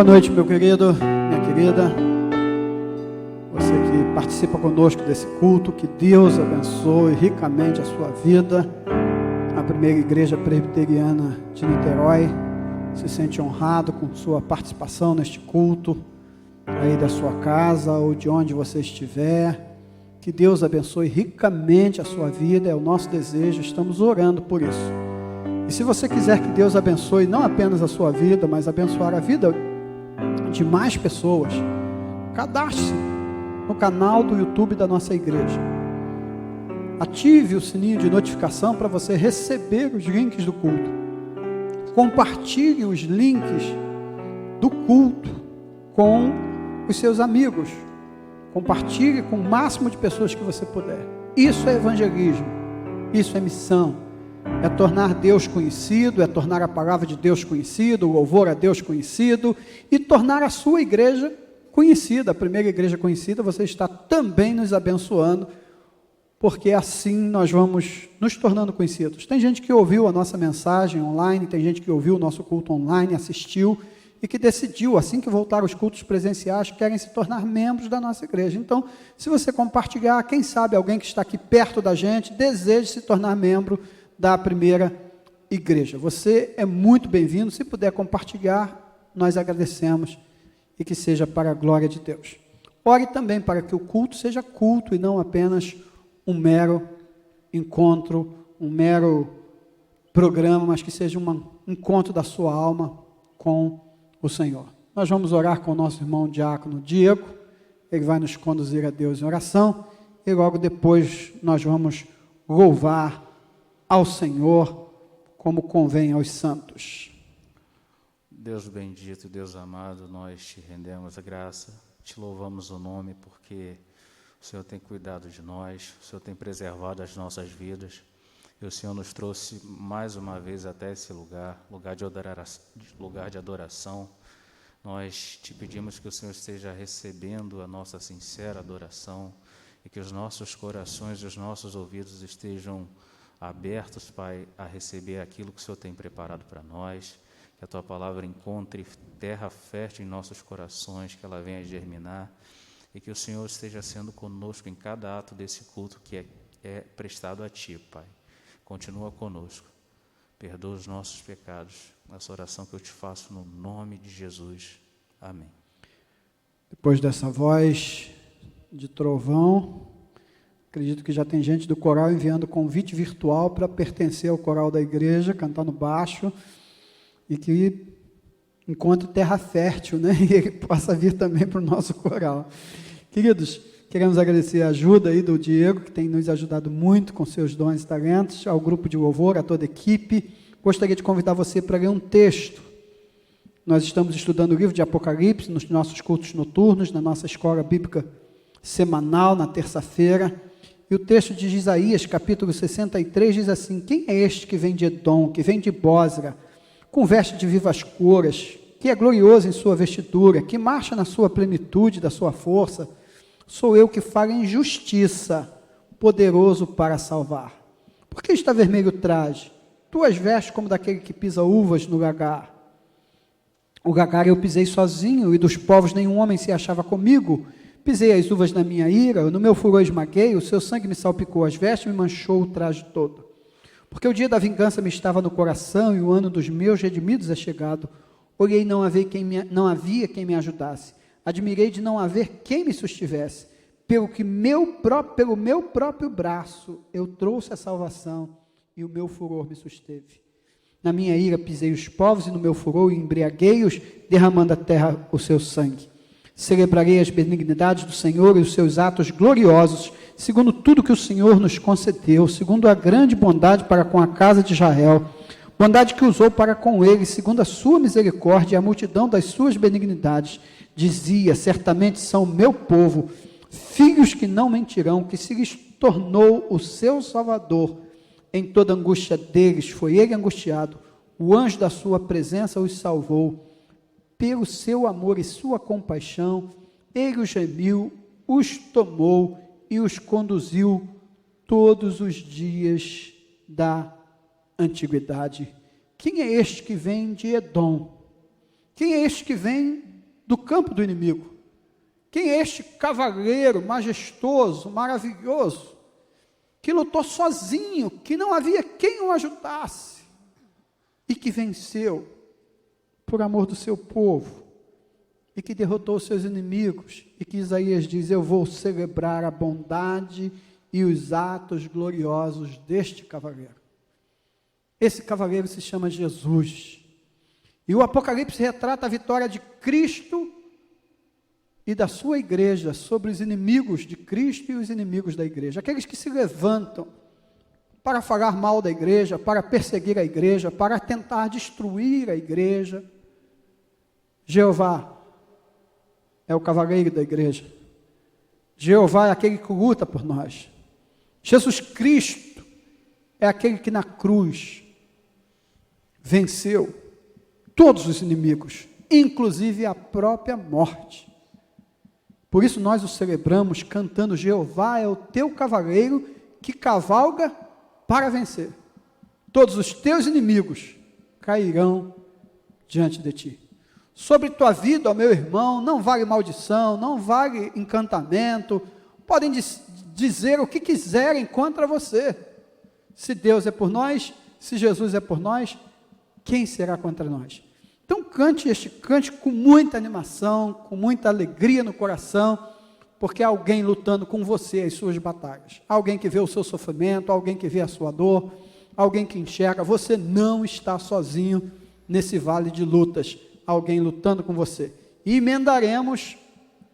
Boa noite, meu querido, minha querida, você que participa conosco desse culto. Que Deus abençoe ricamente a sua vida. A primeira igreja presbiteriana de Niterói se sente honrado com sua participação neste culto, aí da sua casa ou de onde você estiver. Que Deus abençoe ricamente a sua vida, é o nosso desejo, estamos orando por isso. E se você quiser que Deus abençoe não apenas a sua vida, mas abençoar a vida de mais pessoas, cadastre-se no canal do YouTube da nossa igreja. Ative o sininho de notificação para você receber os links do culto. Compartilhe os links do culto com os seus amigos. Compartilhe com o máximo de pessoas que você puder. Isso é evangelismo, isso é missão. É tornar Deus conhecido, é tornar a palavra de Deus conhecida, o louvor a Deus conhecido, e tornar a sua igreja conhecida, a primeira igreja conhecida. Você está também nos abençoando, porque assim nós vamos nos tornando conhecidos. Tem gente que ouviu a nossa mensagem online, tem gente que ouviu o nosso culto online, assistiu, e que decidiu, assim que voltar os cultos presenciais, querem se tornar membros da nossa igreja. Então, se você compartilhar, quem sabe alguém que está aqui perto da gente, deseja se tornar membro da primeira igreja. Você é muito bem-vindo. Se puder compartilhar, nós agradecemos, e que seja para a glória de Deus. Ore também para que o culto seja culto e não apenas um mero encontro, um mero programa, mas que seja um encontro da sua alma com o Senhor. Nós vamos orar com o nosso irmão diácono Diego. Ele vai nos conduzir a Deus em oração, e logo depois nós vamos louvar ao Senhor, como convém aos santos. Deus bendito, Deus amado, nós te rendemos a graça, te louvamos o nome, porque o Senhor tem cuidado de nós, o Senhor tem preservado as nossas vidas, e o Senhor nos trouxe mais uma vez até esse lugar de adoração. Nós te pedimos que o Senhor esteja recebendo a nossa sincera adoração, e que os nossos corações e os nossos ouvidos estejam abertos, Pai, a receber aquilo que o Senhor tem preparado para nós, que a Tua palavra encontre terra fértil em nossos corações, que ela venha germinar, e que o Senhor esteja sendo conosco em cada ato desse culto que é prestado a Ti, Pai. Continua conosco, perdoa os nossos pecados, essa oração que eu te faço no nome de Jesus. Amém. Depois dessa voz de trovão, acredito que já tem gente do coral enviando convite virtual para pertencer ao coral da igreja, cantar no baixo, e que encontre terra fértil, né? E ele possa vir também para o nosso coral. Queridos, queremos agradecer a ajuda aí do Diego, que tem nos ajudado muito com seus dons e talentos, ao grupo de louvor, a toda a equipe. Gostaria de convidar você para ler um texto. Nós estamos estudando o livro de Apocalipse nos nossos cultos noturnos, na nossa escola bíblica semanal, na terça-feira. E o texto de Isaías, capítulo 63, diz assim: quem é este que vem de Edom, que vem de Bósra, com veste de vivas cores, que é glorioso em sua vestidura, que marcha na sua plenitude da sua força? Sou eu que falo em justiça, poderoso para salvar. Por que está vermelho o traje? Tuas vestes como daquele que pisa uvas no lagar. O lagar eu pisei sozinho, e dos povos nenhum homem se achava comigo. Pisei as uvas na minha ira, no meu furor esmaguei, o seu sangue me salpicou as vestes, me manchou o traje todo. Porque o dia da vingança me estava no coração, e o ano dos meus redimidos é chegado. Olhei, não havia quem me ajudasse. Admirei de não haver quem me sustivesse. Pelo meu próprio braço eu trouxe a salvação, e o meu furor me susteve. Na minha ira pisei os povos, e no meu furor embriaguei-os, derramando a terra o seu sangue. Celebrarei as benignidades do Senhor e os seus atos gloriosos, segundo tudo que o Senhor nos concedeu, segundo a grande bondade para com a casa de Israel, bondade que usou para com ele, segundo a sua misericórdia e a multidão das suas benignidades. Dizia: certamente são meu povo, filhos que não mentirão, que se lhes tornou o seu Salvador. Em toda angústia deles foi ele angustiado, o anjo da sua presença os salvou. Pelo seu amor e sua compaixão, ele os remiu, os tomou e os conduziu todos os dias da antiguidade. Quem é este que vem de Edom? Quem é este que vem do campo do inimigo. Quem é este cavaleiro majestoso, maravilhoso, que lutou sozinho, que não havia quem o ajudasse, e que venceu por amor do seu povo, e que derrotou os seus inimigos, e que Isaías diz: eu vou celebrar a bondade e os atos gloriosos deste cavaleiro. Esse cavaleiro se chama Jesus. E o Apocalipse retrata a vitória de Cristo e da sua igreja sobre os inimigos de Cristo e os inimigos da igreja. Aqueles que se levantam para falar mal da igreja, para perseguir a igreja, para tentar destruir a igreja. Jeová é o cavaleiro da igreja. Jeová é aquele que luta por nós. Jesus Cristo é aquele que na cruz venceu todos os inimigos, inclusive a própria morte. Por isso nós o celebramos cantando: Jeová é o teu cavaleiro que cavalga para vencer. Todos os teus inimigos cairão diante de ti. Sobre tua vida, ó meu irmão, não vale maldição, não vale encantamento, podem dizer o que quiserem contra você. Se Deus é por nós, se Jesus é por nós, quem será contra nós? Então cante este cântico com muita animação, com muita alegria no coração, porque há alguém lutando com você as suas batalhas, alguém que vê o seu sofrimento, alguém que vê a sua dor, alguém que enxerga. Você não está sozinho nesse vale de lutas, alguém lutando com você. E emendaremos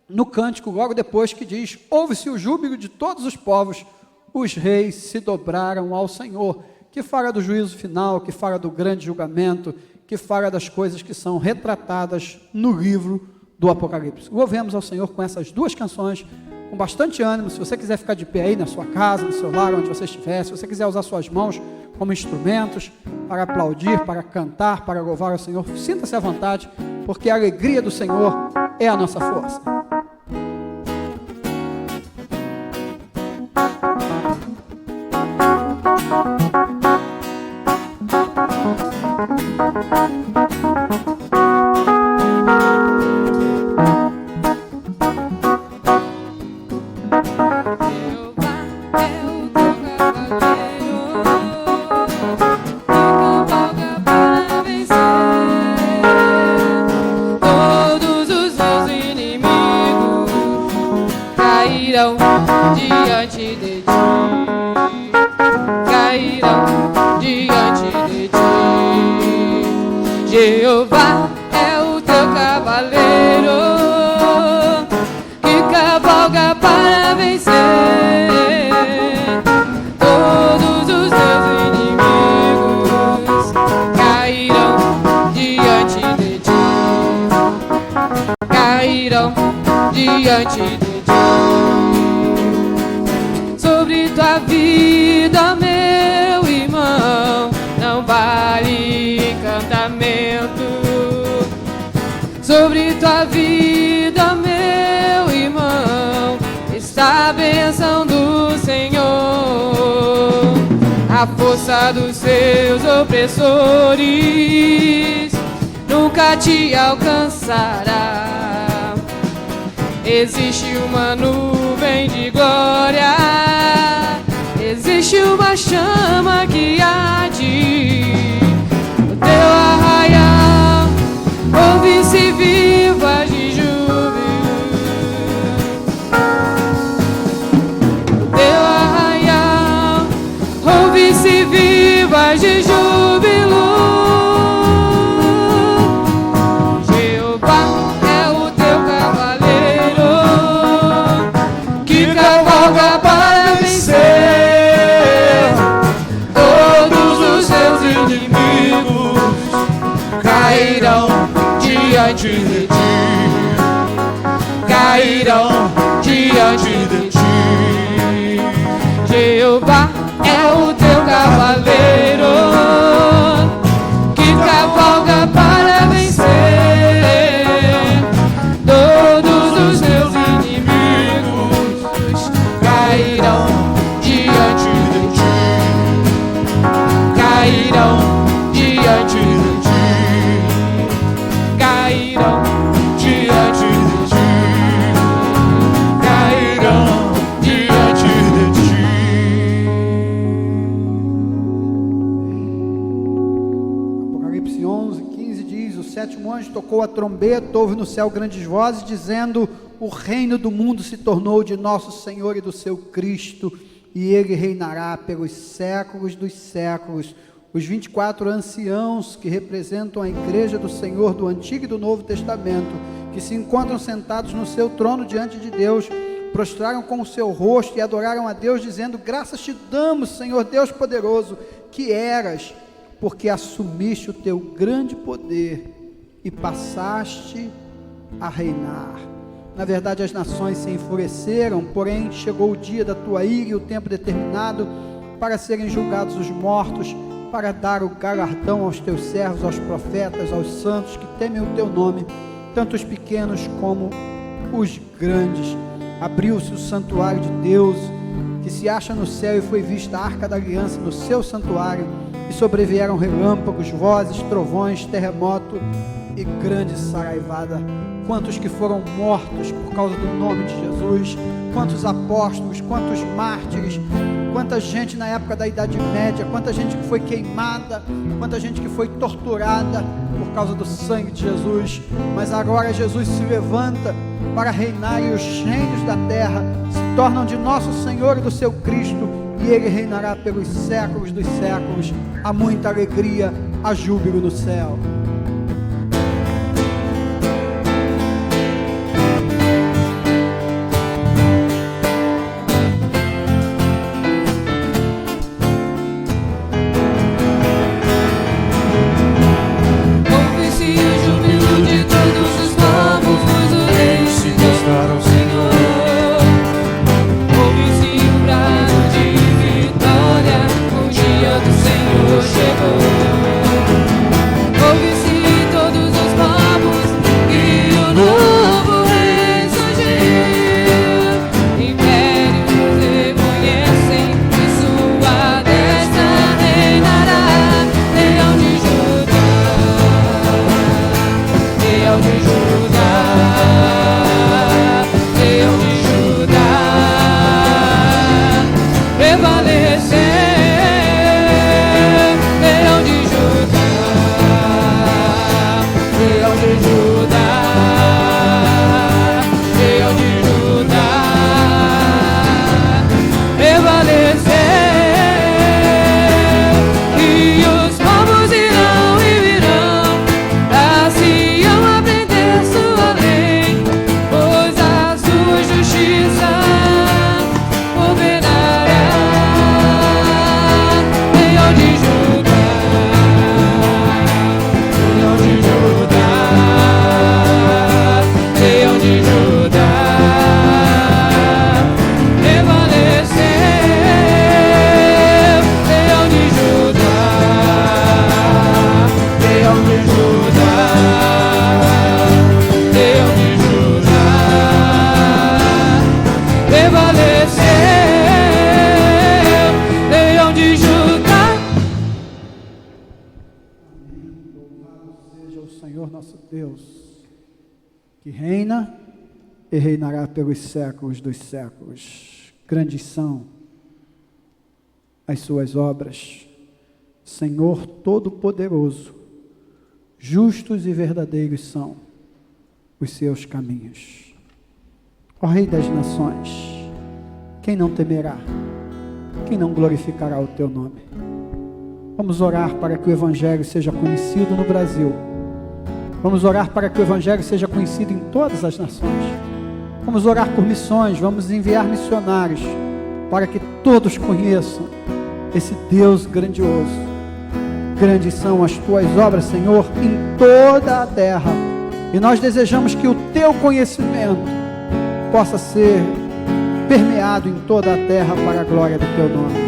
no cântico logo depois, que diz: ouve-se o júbilo de todos os povos, os reis se dobraram ao Senhor, que fala do juízo final, que fala do grande julgamento, que fala das coisas que são retratadas no livro do Apocalipse. Louvemos ao Senhor com essas duas canções, com bastante ânimo. Se você quiser ficar de pé aí na sua casa, no seu lar, onde você estiver, se você quiser usar suas mãos como instrumentos para aplaudir, para cantar, para louvar ao Senhor, sinta-se à vontade, porque a alegria do Senhor é a nossa força. Diante de ti, cairão diante de ti. Jeová é o teu cavaleiro que cavalga para vencer todos os teus inimigos. Cairão diante de ti, cairão diante de ti. Sobre tua vida, meu irmão, não vale encantamento. Sobre tua vida, meu irmão, está a bênção do Senhor. A força dos seus opressores nunca te alcançará. Existe uma nuvem de glória, existe uma chama que arde. O teu arraial ouve-se vivas de júbilo. O teu arraial ouve-se vivas de júbilo. Para vencer todos os seus inimigos, cairão diante de ti, cairão diante de ti. Jeová é o teu cavaleiro que cavalga para vencer todos os seus inimigos. Cairão diante de ti, cairão diante de ti, cairão diante tocou a trombeta, houve no céu grandes vozes, dizendo: o reino do mundo se tornou de nosso Senhor e do seu Cristo, e ele reinará pelos séculos dos séculos. Os 24 anciãos que representam a igreja do Senhor do Antigo e do Novo Testamento, que se encontram sentados no seu trono diante de Deus, prostraram com o seu rosto e adoraram a Deus, dizendo: graças te damos, Senhor Deus poderoso, que eras, porque assumiste o teu grande poder e passaste a reinar. Na verdade, as nações se enfureceram, porém chegou o dia da tua ira e o tempo determinado para serem julgados os mortos, para dar o galardão aos teus servos, aos profetas, aos santos que temem o teu nome, tanto os pequenos como os grandes. Abriu-se o santuário de Deus, que se acha no céu, e foi vista a arca da aliança no seu santuário, e sobrevieram relâmpagos, vozes, trovões, terremoto e grande saraivada. Quantos que foram mortos por causa do nome de Jesus, quantos apóstolos, quantos mártires, quanta gente na época da Idade Média, quanta gente que foi queimada, quanta gente que foi torturada por causa do sangue de Jesus. Mas agora Jesus se levanta para reinar, e os reinos da terra se tornam de nosso Senhor e do seu Cristo, e ele reinará pelos séculos dos séculos. Há muita alegria, há júbilo no céu. E reinará pelos séculos dos séculos. Grandes são as suas obras, Senhor Todo-Poderoso. Justos e verdadeiros são os seus caminhos. Ó Rei das nações, quem não temerá? Quem não glorificará o teu nome? Vamos orar para que o Evangelho seja conhecido no Brasil. Vamos orar para que o Evangelho seja conhecido em todas as nações. Vamos orar por missões, vamos enviar missionários, para que todos conheçam esse Deus grandioso. Grandes são as tuas obras, Senhor, em toda a terra. E nós desejamos que o teu conhecimento possa ser permeado em toda a terra para a glória do teu nome.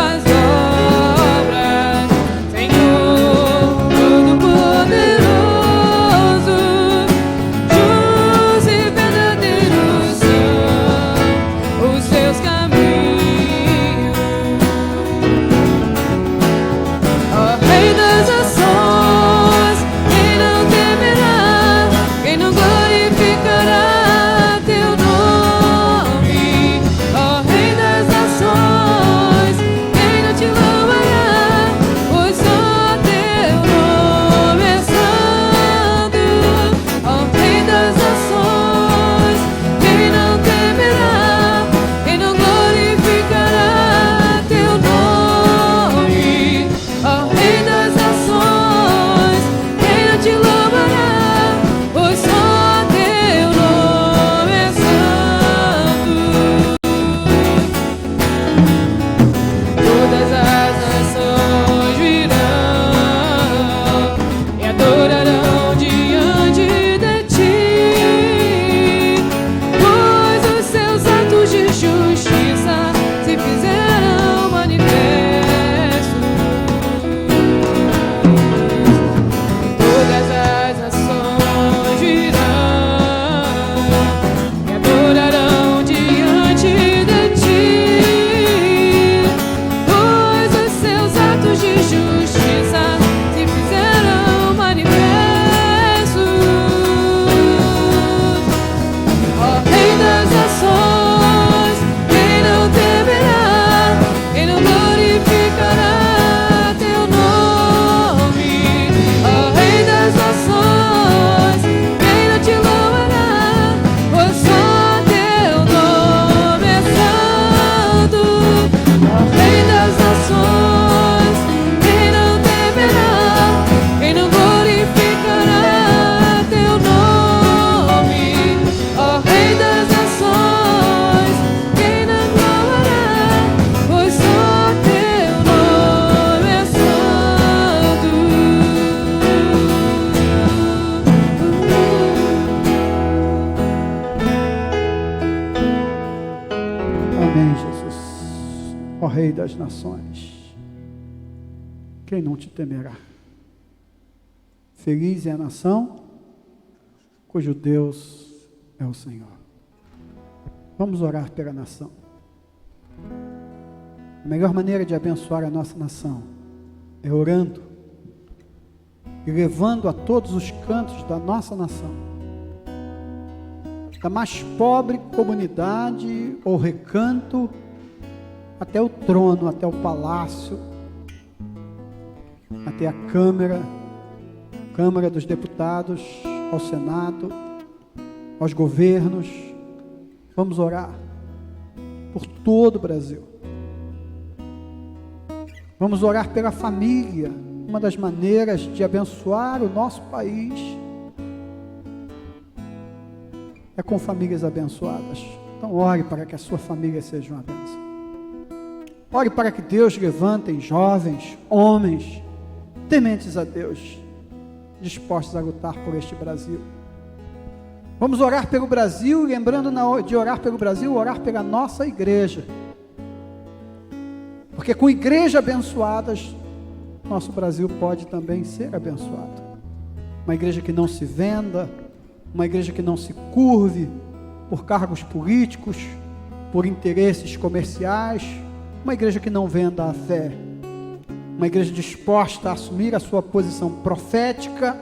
Suas Amém, Jesus. Ó Rei das nações, quem não te temerá? Feliz é a nação cujo Deus é o Senhor. Vamos orar pela nação. A melhor maneira de abençoar a nossa nação é orando e levando a todos os cantos da nossa nação, da mais pobre comunidade ou recanto, até o trono, até o palácio, até a Câmara dos Deputados, ao Senado, aos governos. Vamos orar por todo o Brasil. Vamos orar pela família. Uma das maneiras de abençoar o nosso país é com famílias abençoadas. Então ore para que a sua família seja uma bênção. Ore para que Deus levante jovens, homens, tementes a Deus, dispostos a lutar por este Brasil. Vamos orar pelo Brasil, lembrando de orar pelo Brasil, orar pela nossa igreja. Porque com igrejas abençoadas, nosso Brasil pode também ser abençoado. Uma igreja que não se venda, uma igreja que não se curve por cargos políticos, por interesses comerciais, uma igreja que não venda a fé, uma igreja disposta a assumir a sua posição profética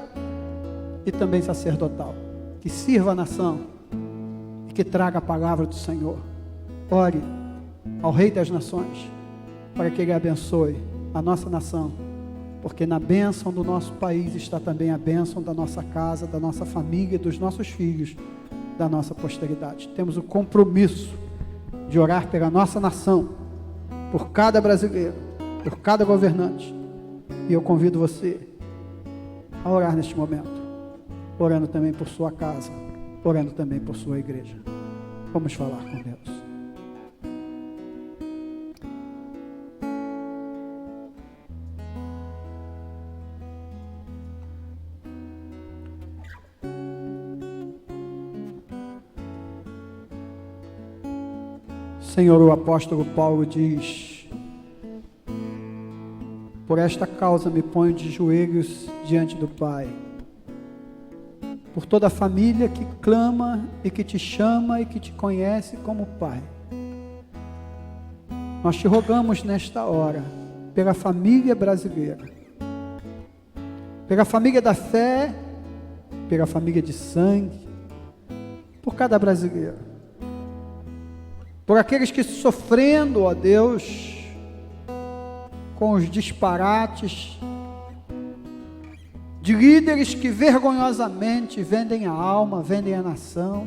e também sacerdotal, que sirva a nação e que traga a palavra do Senhor. Ore ao Rei das Nações para que Ele abençoe a nossa nação, porque na bênção do nosso país está também a bênção da nossa casa, da nossa família, dos nossos filhos, da nossa posteridade. Temos o compromisso de orar pela nossa nação, por cada brasileiro, por cada governante. E eu convido você a orar neste momento, orando também por sua casa, orando também por sua igreja. Vamos falar com Deus. Senhor, o apóstolo Paulo diz: por esta causa me ponho de joelhos diante do Pai, por toda a família que clama e que te chama e que te conhece como Pai. Nós te rogamos nesta hora, pela família brasileira, pela família da fé, pela família de sangue, por cada brasileiro, por aqueles que sofrendo, ó Deus, com os disparates de líderes que vergonhosamente vendem a alma, vendem a nação,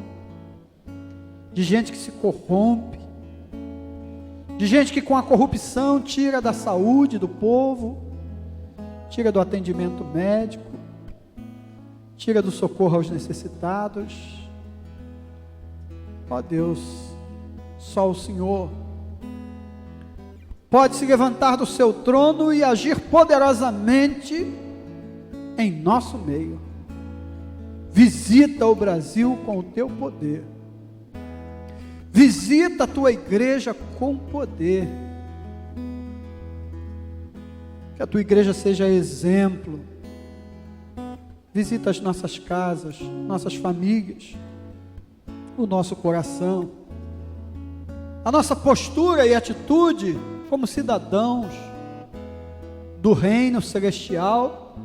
de gente que se corrompe, de gente que com a corrupção tira da saúde do povo, tira do atendimento médico, tira do socorro aos necessitados. Ó Deus, só o Senhor pode se levantar do seu trono e agir poderosamente em nosso meio. Visita o Brasil com o teu poder. Visita a tua igreja com poder. Que a tua igreja seja exemplo. Visita as nossas casas, nossas famílias, o nosso coração, a nossa postura e atitude como cidadãos do reino celestial,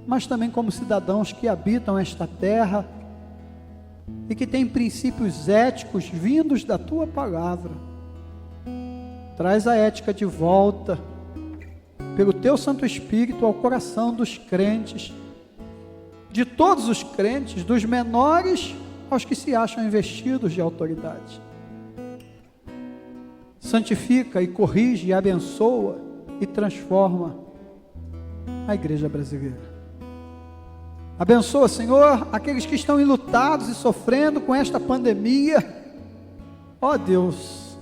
mas também como cidadãos que habitam esta terra e que têm princípios éticos vindos da tua palavra. Traz a ética de volta, pelo teu Santo Espírito, ao coração dos crentes, de todos os crentes, dos menores aos que se acham investidos de autoridade. Santifica e corrige e abençoa e transforma a igreja brasileira. Abençoa, Senhor, aqueles que estão enlutados e sofrendo com esta pandemia. Ó Deus,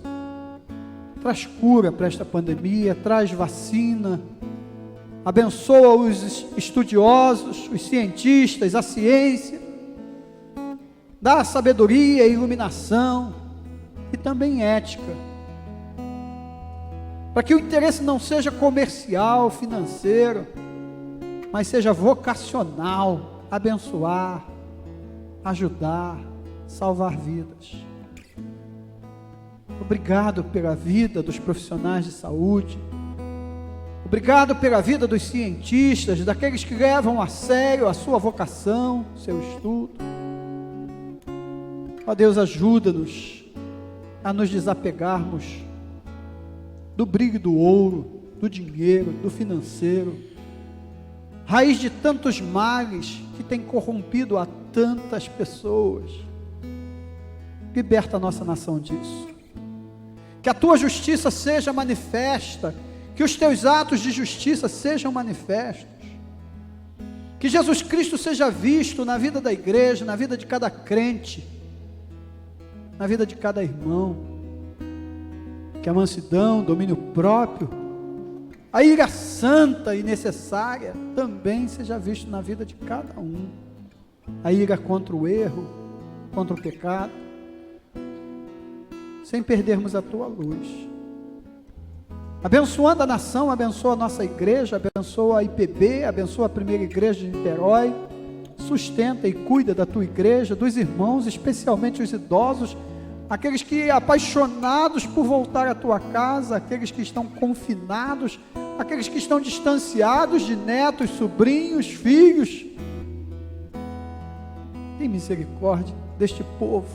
traz cura para esta pandemia, traz vacina. Abençoa os estudiosos, os cientistas, a ciência. Dá sabedoria e iluminação. e também ética. Para que o interesse não seja comercial, financeiro, mas seja vocacional, abençoar, ajudar, salvar vidas. Obrigado pela vida dos profissionais de saúde. Obrigado pela vida dos cientistas, daqueles que levam a sério a sua vocação, seu estudo. Ó Deus, ajuda-nos a nos desapegarmos do brilho do ouro, do dinheiro, do financeiro, raiz de tantos males que tem corrompido a tantas pessoas. Liberta a nossa nação disso. Que a tua justiça seja manifesta, que os teus atos de justiça sejam manifestos, que Jesus Cristo seja visto na vida da igreja, na vida de cada crente, na vida de cada irmão, que a mansidão, o domínio próprio, a ira santa e necessária também seja visto na vida de cada um, a ira contra o erro, contra o pecado, sem perdermos a tua luz. Abençoando a nação, abençoa a nossa igreja, abençoa a IPB, abençoa a primeira igreja de Niterói, sustenta e cuida da tua igreja, dos irmãos, especialmente os idosos, aqueles que apaixonados por voltar à tua casa, aqueles que estão confinados, aqueles que estão distanciados de netos, sobrinhos, filhos. Tem misericórdia deste povo,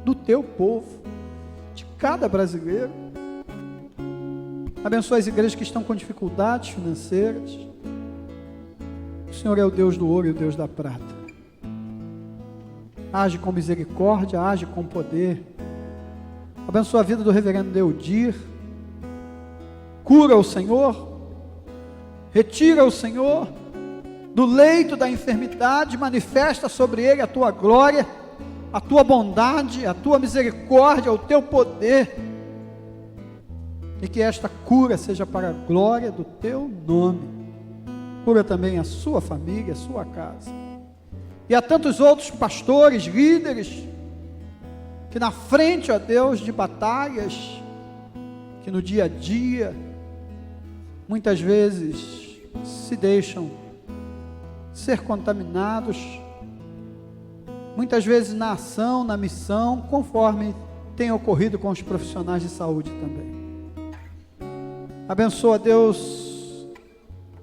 do teu povo, de cada brasileiro. Abençoa as igrejas que estão com dificuldades financeiras. O Senhor é o Deus do ouro e o Deus da prata. Age com misericórdia, age com poder. Abençoa a vida do reverendo Deodir. Cura o Senhor. Retira o Senhor do leito da enfermidade. Manifesta sobre ele a tua glória, a tua bondade, a tua misericórdia, o teu poder. E que esta cura seja para a glória do teu nome. Cura também a sua família, a sua casa. E a tantos outros pastores, líderes, que na frente, ó Deus, de batalhas, que no dia a dia, muitas vezes se deixam ser contaminados, muitas vezes na ação, na missão, conforme tem ocorrido com os profissionais de saúde também. Abençoa, Deus,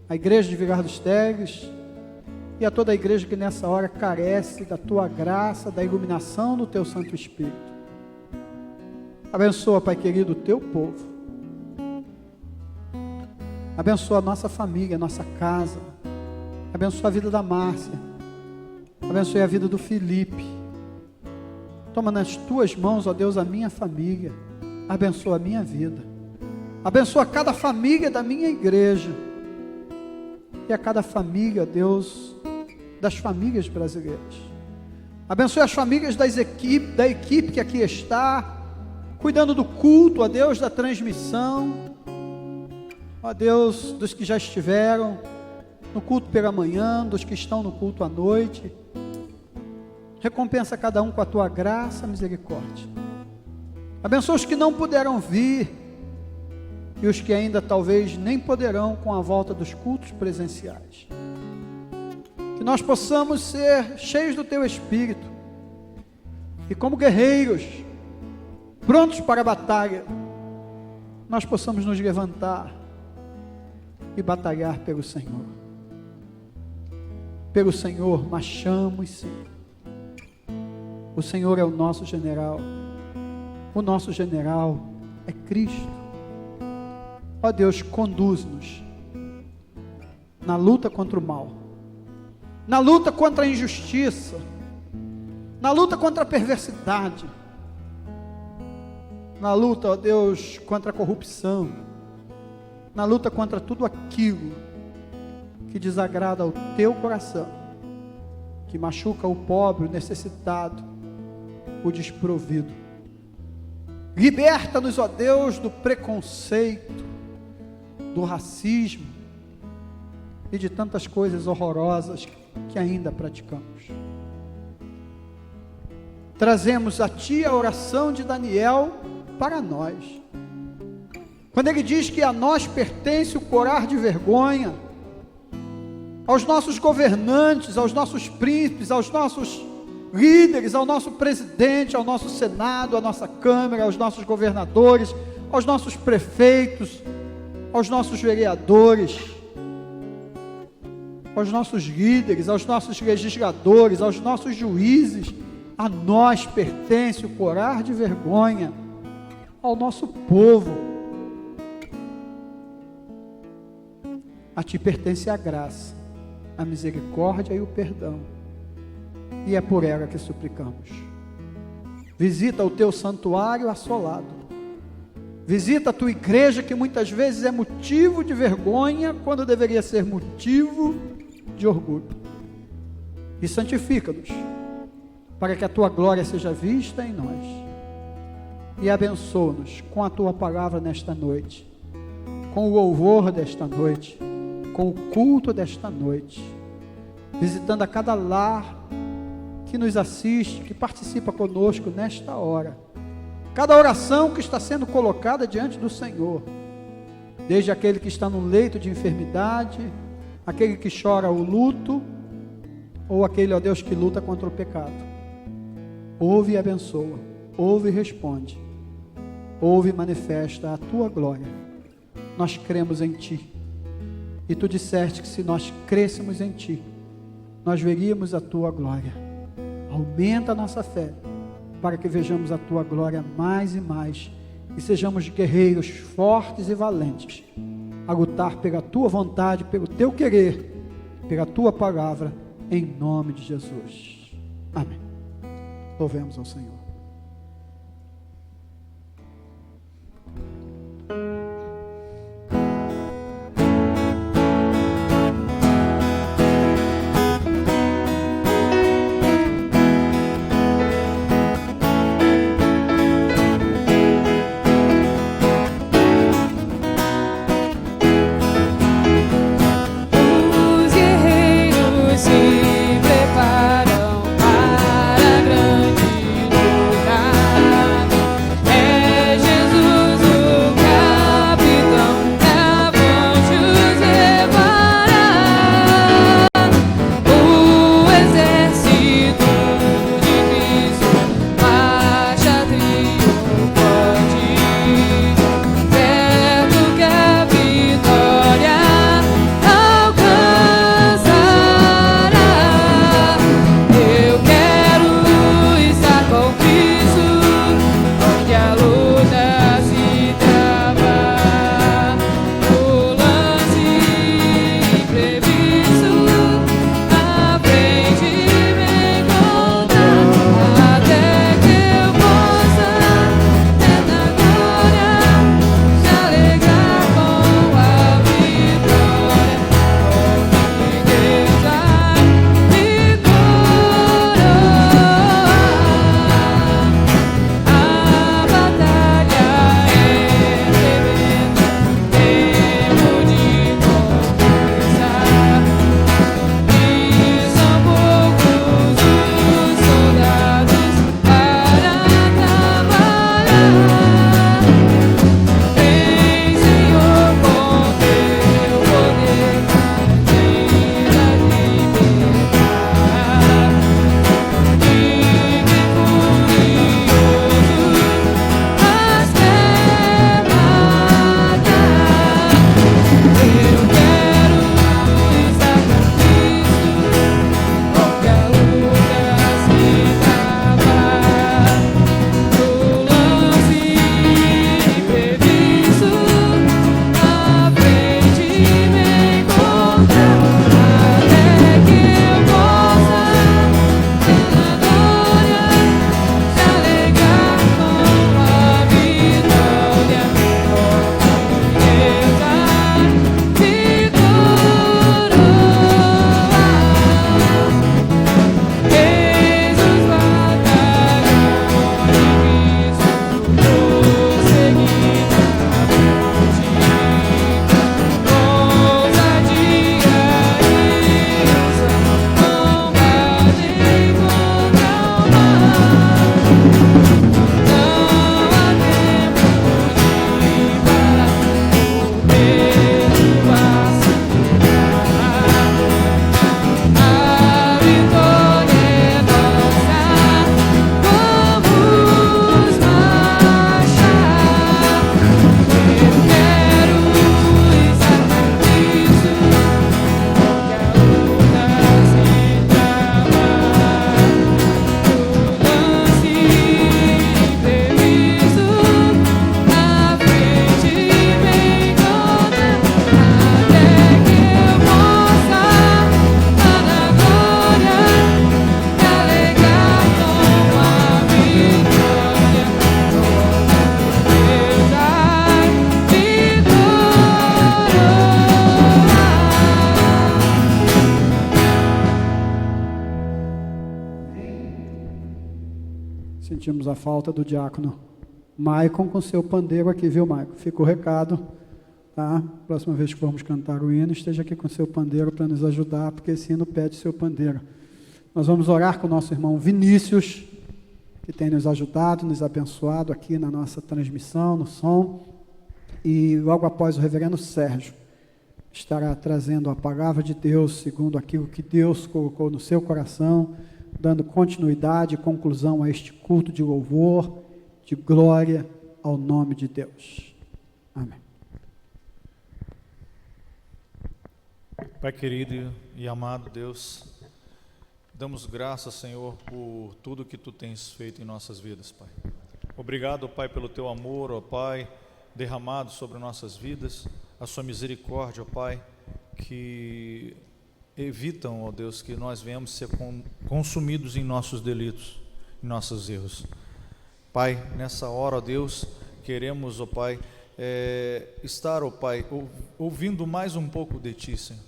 a igreja de Vigar dos Teles e a toda a igreja que nessa hora carece da tua graça, da iluminação do teu Santo Espírito. Abençoa, Pai querido, o teu povo. Abençoa a nossa família, a nossa casa. Abençoa a vida da Márcia. Abençoe a vida do Felipe. Toma nas tuas mãos, ó Deus, a minha família. Abençoa a minha vida. Abençoa cada família da minha igreja. E a cada família, Deus, das famílias brasileiras. Abençoe as famílias da equipe que aqui está, cuidando do culto, ó Deus, da transmissão. Ó Deus, dos que já estiveram no culto pela manhã, dos que estão no culto à noite. Recompensa cada um com a tua graça e misericórdia. Abençoa os que não puderam vir e os que ainda talvez nem poderão com a volta dos cultos presenciais. Que nós possamos ser cheios do teu Espírito e como guerreiros, prontos para a batalha, nós possamos nos levantar e batalhar pelo Senhor. Pelo Senhor marchamos sim. O Senhor é o nosso general. O nosso general é Cristo. Ó Deus, conduz-nos na luta contra o mal, na luta contra a injustiça, na luta contra a perversidade, na luta, ó Deus, contra a corrupção, na luta contra tudo aquilo que desagrada ao teu coração, que machuca o pobre, o necessitado, o desprovido. Liberta-nos, ó Deus, do preconceito, do racismo e de tantas coisas horrorosas que ainda praticamos. trazemos a Ti a oração de Daniel para nós. Quando ele diz que a nós pertence o corar de vergonha, aos nossos governantes, aos nossos príncipes, aos nossos líderes, ao nosso presidente, ao nosso Senado, à nossa Câmara, aos nossos governadores, aos nossos prefeitos, aos nossos vereadores, aos nossos líderes, aos nossos legisladores, aos nossos juízes, a nós pertence o corar de vergonha, ao nosso povo. A Ti pertence a graça, a misericórdia e o perdão, e é por ela que suplicamos. Visita o Teu santuário assolado, visita a Tua igreja, que muitas vezes é motivo de vergonha, quando deveria ser motivo de orgulho, e santifica-nos, para que a Tua glória seja vista em nós, e abençoa-nos com a Tua palavra nesta noite, com o louvor desta noite, com o culto desta noite, visitando a cada lar que nos assiste, que participa conosco nesta hora, cada oração que está sendo colocada diante do Senhor, desde aquele que está no leito de enfermidade, aquele que chora o luto, ou aquele, ó Deus, que luta contra o pecado. Ouve e abençoa, ouve e responde, ouve e manifesta a Tua glória. Nós cremos em Ti, e Tu disseste que se nós crêssemos em Ti, nós veríamos a Tua glória. Aumenta a nossa fé, para que vejamos a Tua glória mais e mais, e sejamos guerreiros fortes e valentes, a lutar pela Tua vontade, pelo Teu querer, pela Tua palavra, em nome de Jesus. Amém. Louvemos ao Senhor. Se preparam para a grande sentimos a falta do diácono Maicon com seu pandeiro aqui, viu, Maicon? Fica o recado, tá? Próxima vez que formos cantar o hino, esteja aqui com seu pandeiro para nos ajudar, porque esse hino pede seu pandeiro. Nós vamos orar com o nosso irmão Vinícius, que tem nos ajudado, nos abençoado aqui na nossa transmissão, no som, e logo após o reverendo Sérgio estará trazendo a palavra de Deus, segundo aquilo que Deus colocou no seu coração, dando continuidade e conclusão a este culto de louvor, de glória ao nome de Deus. Amém. Pai querido e amado Deus, damos graças, Senhor, por tudo que Tu tens feito em nossas vidas, Pai. Obrigado, Pai, pelo Teu amor, ó Pai, derramado sobre nossas vidas, a Sua misericórdia, ó Pai, que evitam, ó Deus, que nós venhamos ser consumidos em nossos delitos, em nossos erros. Pai, nessa hora, ó Deus, queremos, ó Pai, estar, ó Pai, ouvindo mais um pouco de Ti, Senhor.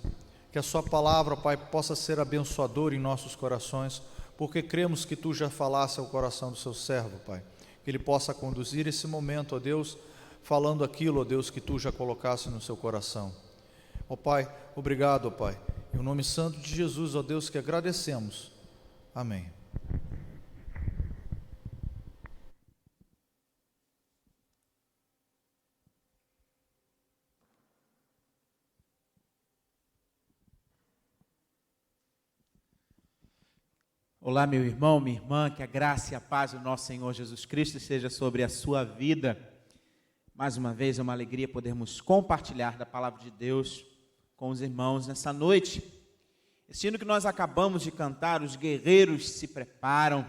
Que a Sua palavra, Pai, possa ser abençoadora em nossos corações, porque cremos que Tu já falaste ao coração do Seu servo, Pai. Que ele possa conduzir esse momento, ó Deus, falando aquilo, ó Deus, que Tu já colocaste no seu coração. Ó Pai, obrigado, ó Pai. Em nome santo de Jesus, ó Deus, que agradecemos. Amém. Olá, meu irmão, minha irmã, que a graça e a paz do nosso Senhor Jesus Cristo esteja sobre a sua vida. Mais uma vez é uma alegria podermos compartilhar da palavra de Deus com os irmãos nessa noite. Esse hino que nós acabamos de cantar, os guerreiros se preparam,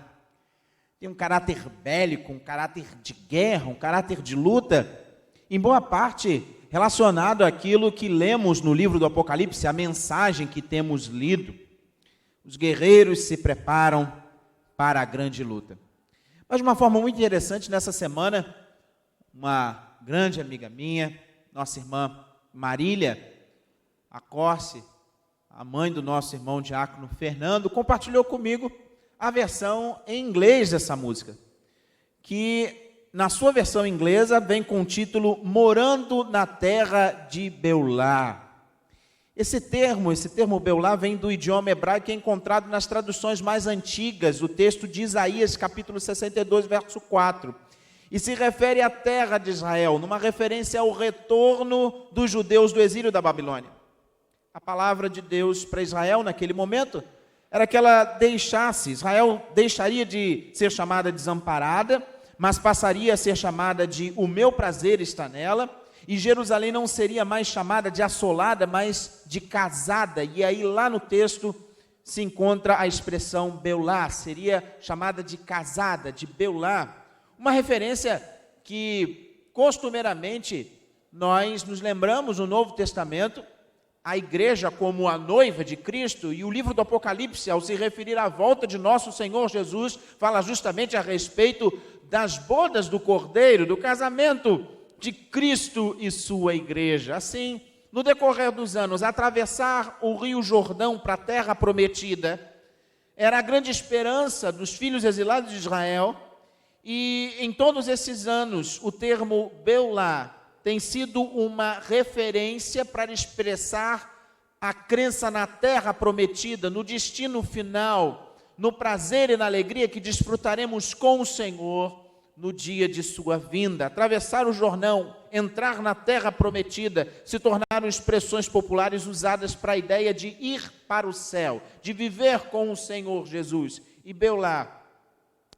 tem um caráter bélico, um caráter de guerra, um caráter de luta, em boa parte relacionado àquilo que lemos no livro do Apocalipse, a mensagem que temos lido. Os guerreiros se preparam para a grande luta. Mas de uma forma muito interessante, nessa semana, uma grande amiga minha, nossa irmã Marília Acorce, a mãe do nosso irmão diácono Fernando, compartilhou comigo a versão em inglês dessa música, que na sua versão inglesa vem com o título Morando na Terra de Beulah. Esse termo Beulah vem do idioma hebraico, que é encontrado nas traduções mais antigas, o texto de Isaías, capítulo 62, verso 4, e se refere à terra de Israel, numa referência ao retorno dos judeus do exílio da Babilônia. A palavra de Deus para Israel naquele momento era que Israel deixaria de ser chamada desamparada, mas passaria a ser chamada de o meu prazer está nela, e Jerusalém não seria mais chamada de assolada, mas de casada. E aí lá no texto se encontra a expressão Beulah, seria chamada de casada, de Beulah. Uma referência que costumeiramente nós nos lembramos no Novo Testamento, a igreja como a noiva de Cristo, e o livro do Apocalipse, ao se referir à volta de nosso Senhor Jesus, fala justamente a respeito das bodas do Cordeiro, do casamento de Cristo e sua igreja. Assim, no decorrer dos anos, atravessar o rio Jordão para a terra prometida era a grande esperança dos filhos exilados de Israel, e em todos esses anos o termo Beulah tem sido uma referência para expressar a crença na terra prometida, no destino final, no prazer e na alegria que desfrutaremos com o Senhor no dia de sua vinda. Atravessar o Jordão, entrar na terra prometida, se tornaram expressões populares usadas para a ideia de ir para o céu, de viver com o Senhor Jesus. E Beulah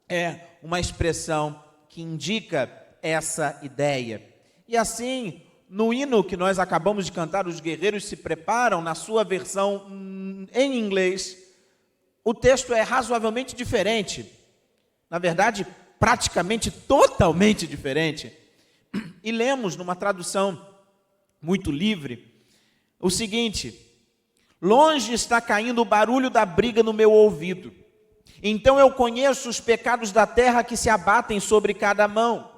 é uma expressão que indica essa ideia. E assim, no hino que nós acabamos de cantar, os guerreiros se preparam, na sua versão em inglês, o texto é razoavelmente diferente. Na verdade, praticamente totalmente diferente. E lemos numa tradução muito livre o seguinte: longe está caindo o barulho da briga no meu ouvido. Então eu conheço os pecados da terra que se abatem sobre cada mão.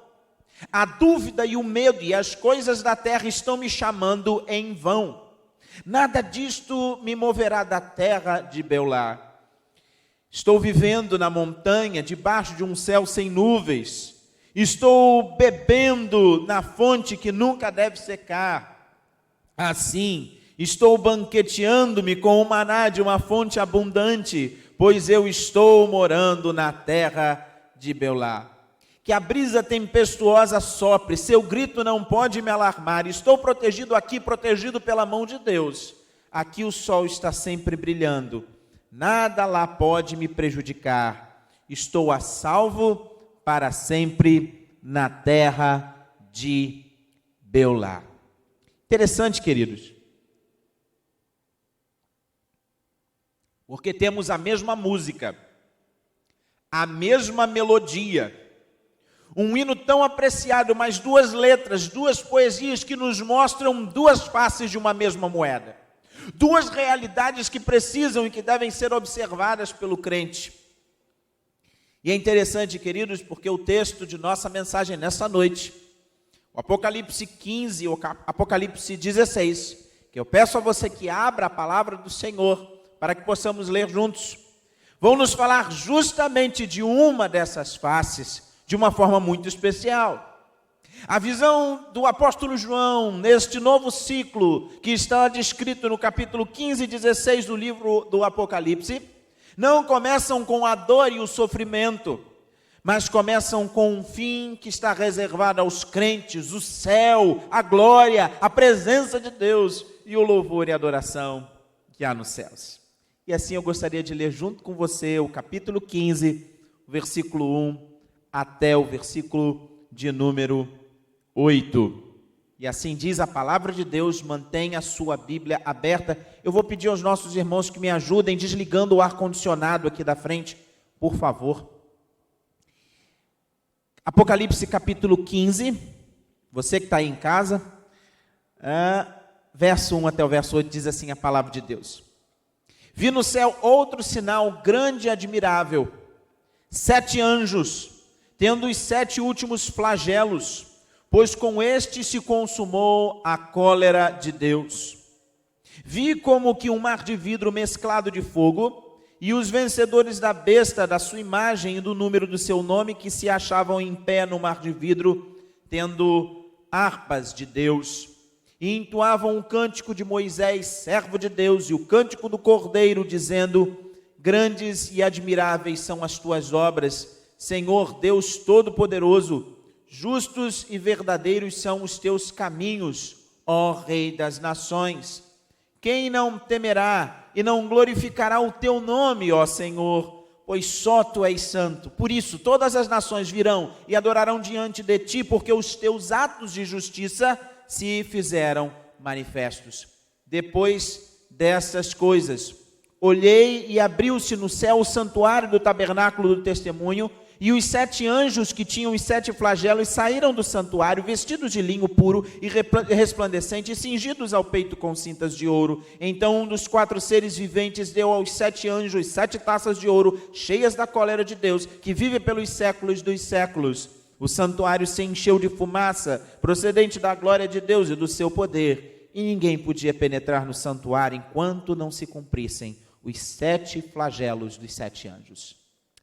A dúvida e o medo e as coisas da terra estão me chamando em vão. Nada disto me moverá da terra de Beulah. Estou vivendo na montanha, debaixo de um céu sem nuvens. Estou bebendo na fonte que nunca deve secar. Assim, estou banqueteando-me com o maná de uma fonte abundante, pois eu estou morando na terra de Beulá. Que a brisa tempestuosa sopre, seu grito não pode me alarmar. Estou protegido aqui, protegido pela mão de Deus. Aqui o sol está sempre brilhando. Nada lá pode me prejudicar. Estou a salvo para sempre na terra de Beulá. Interessante, queridos. Porque temos a mesma música, a mesma melodia, um hino tão apreciado, mas duas letras, duas poesias que nos mostram duas faces de uma mesma moeda. Duas realidades que precisam e que devem ser observadas pelo crente. E é interessante, queridos, porque o texto de nossa mensagem nessa noite, o Apocalipse 15, o Apocalipse 16, que eu peço a você que abra a palavra do Senhor, para que possamos ler juntos, vão nos falar justamente de uma dessas faces, de uma forma muito especial. A visão do apóstolo João, neste novo ciclo, que está descrito no capítulo 15 e 16 do livro do Apocalipse, não começam com a dor e o sofrimento, mas começam com um fim que está reservado aos crentes, o céu, a glória, a presença de Deus e o louvor e a adoração que há nos céus. E assim eu gostaria de ler junto com você o capítulo 15, versículo 1 até o versículo de número 8. E assim diz a palavra de Deus. Mantenha a sua Bíblia aberta. Eu vou pedir aos nossos irmãos que me ajudem desligando o ar-condicionado aqui da frente, por favor. Apocalipse capítulo 15, você que está aí em casa, verso 1 até o verso 8, diz assim a palavra de Deus. Vi no céu outro sinal grande e admirável, 7 anjos, tendo os 7 últimos flagelos, pois com este se consumou a cólera de Deus. Vi como que um mar de vidro mesclado de fogo, e os vencedores da besta, da sua imagem e do número do seu nome, que se achavam em pé no mar de vidro, tendo harpas de Deus, e entoavam o cântico de Moisés, servo de Deus, e o cântico do Cordeiro, dizendo: grandes e admiráveis são as tuas obras, Senhor Deus Todo-Poderoso, justos e verdadeiros são os teus caminhos, ó Rei das nações. Quem não temerá e não glorificará o teu nome, ó Senhor? Pois só tu és santo. Por isso todas as nações virão e adorarão diante de ti, porque os teus atos de justiça se fizeram manifestos. Depois dessas coisas, olhei e abriu-se no céu o santuário do tabernáculo do testemunho, e os 7 anjos que tinham os 7 flagelos saíram do santuário, vestidos de linho puro e resplandecente, e cingidos ao peito com cintas de ouro. Então um dos 4 seres viventes deu aos 7 anjos 7 taças de ouro, cheias da cólera de Deus, que vive pelos séculos dos séculos. O santuário se encheu de fumaça, procedente da glória de Deus e do seu poder, e ninguém podia penetrar no santuário enquanto não se cumprissem os 7 flagelos dos 7 anjos.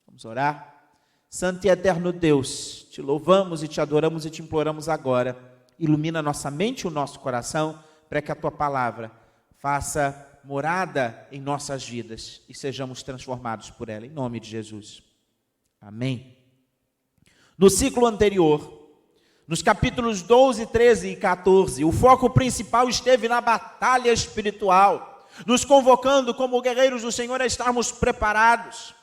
Vamos orar? Santo e eterno Deus, te louvamos e te adoramos e te imploramos agora. Ilumina nossa mente e o nosso coração, para que a tua palavra faça morada em nossas vidas e sejamos transformados por ela, em nome de Jesus. Amém. No ciclo anterior, nos capítulos 12, 13 e 14, o foco principal esteve na batalha espiritual, nos convocando como guerreiros do Senhor a estarmos preparados.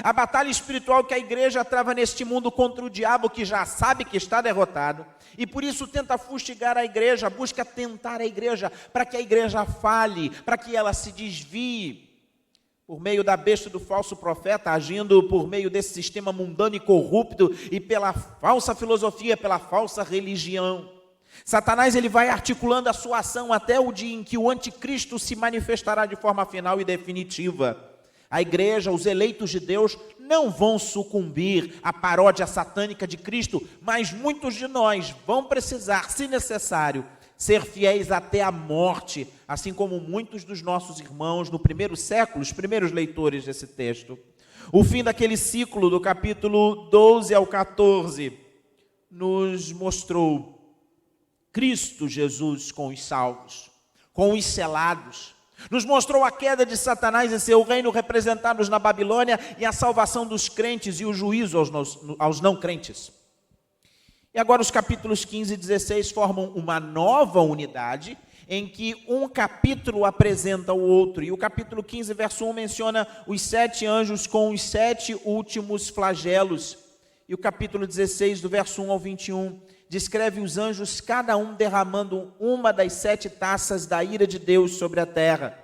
A batalha espiritual que a igreja trava neste mundo contra o diabo, que já sabe que está derrotado, e por isso tenta fustigar a igreja, busca tentar a igreja, para que a igreja fale, para que ela se desvie, por meio da besta do falso profeta, agindo por meio desse sistema mundano e corrupto, e pela falsa filosofia, pela falsa religião. Satanás ele vai articulando a sua ação até o dia em que o anticristo se manifestará de forma final e definitiva. A igreja, os eleitos de Deus, não vão sucumbir à paródia satânica de Cristo, mas muitos de nós vão precisar, se necessário, ser fiéis até a morte, assim como muitos dos nossos irmãos no primeiro século, os primeiros leitores desse texto. O fim daquele ciclo, do capítulo 12 ao 14, nos mostrou Cristo Jesus com os salvos, com os selados. Nos mostrou a queda de Satanás e seu reino representados na Babilônia e a salvação dos crentes e o juízo aos não crentes. E agora os capítulos 15 e 16 formam uma nova unidade, em que um capítulo apresenta o outro. E o capítulo 15, verso 1, menciona os 7 anjos com os 7 últimos flagelos. E o capítulo 16, do verso 1 ao 21, descreve os anjos, cada um derramando uma das 7 taças da ira de Deus sobre a terra.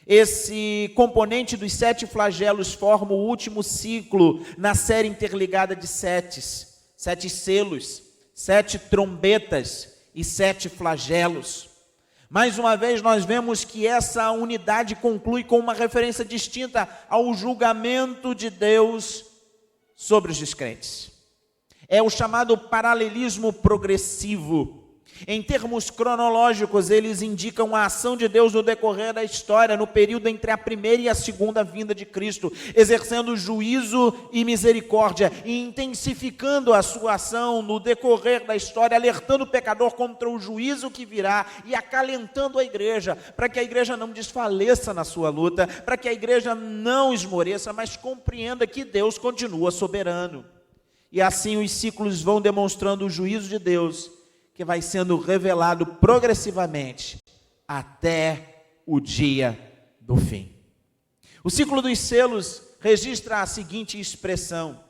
Esse componente dos 7 flagelos forma o último ciclo na série interligada de 7 selos, 7 trombetas e 7 flagelos. Mais uma vez nós vemos que essa unidade conclui com uma referência distinta ao julgamento de Deus sobre os descrentes. É o chamado paralelismo progressivo. Em termos cronológicos, eles indicam a ação de Deus no decorrer da história, no período entre a primeira e a segunda vinda de Cristo, exercendo juízo e misericórdia, e intensificando a sua ação no decorrer da história, alertando o pecador contra o juízo que virá e acalentando a igreja, para que a igreja não desfaleça na sua luta, para que a igreja não esmoreça, mas compreenda que Deus continua soberano. E assim os ciclos vão demonstrando o juízo de Deus, que vai sendo revelado progressivamente até o dia do fim. O ciclo dos selos registra a seguinte expressão: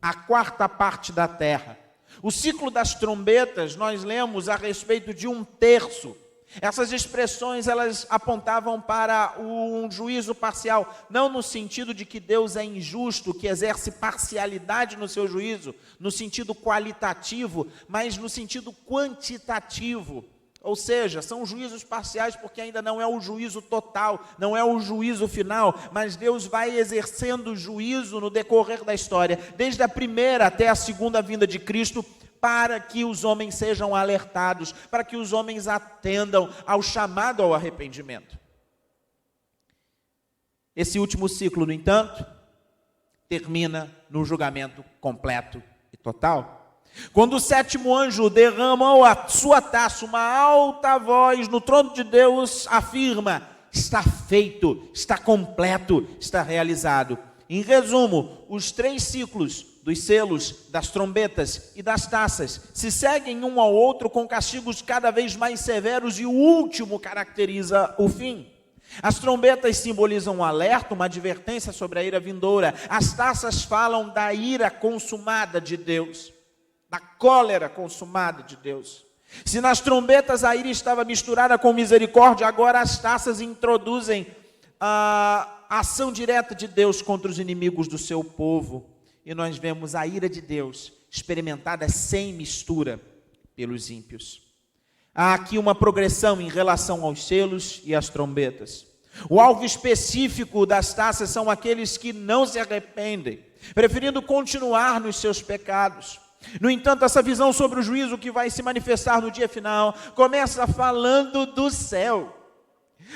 a 4ª parte da terra. O ciclo das trombetas, nós lemos a respeito de 1/3. Essas expressões, elas apontavam para um juízo parcial, não no sentido de que Deus é injusto, que exerce parcialidade no seu juízo, no sentido qualitativo, mas no sentido quantitativo. Ou seja, são juízos parciais porque ainda não é o juízo total, não é o juízo final, mas Deus vai exercendo juízo no decorrer da história, desde a primeira até a segunda vinda de Cristo, para que os homens sejam alertados, para que os homens atendam ao chamado ao arrependimento. Esse último ciclo, no entanto, termina no julgamento completo e total. Quando o 7º anjo derramou a sua taça, uma alta voz no trono de Deus afirma: está feito, está completo, está realizado. Em resumo, os 3 ciclos dos selos, das trombetas e das taças se seguem um ao outro com castigos cada vez mais severos, e o último caracteriza o fim. As trombetas simbolizam um alerta, uma advertência sobre a ira vindoura. As taças falam da ira consumada de Deus, da cólera consumada de Deus. Se nas trombetas a ira estava misturada com misericórdia, agora as taças introduzem a ação direta de Deus contra os inimigos do seu povo. E nós vemos a ira de Deus experimentada sem mistura pelos ímpios. Há aqui uma progressão em relação aos selos e às trombetas. O alvo específico das taças são aqueles que não se arrependem, preferindo continuar nos seus pecados. No entanto, essa visão sobre o juízo que vai se manifestar no dia final começa falando do céu.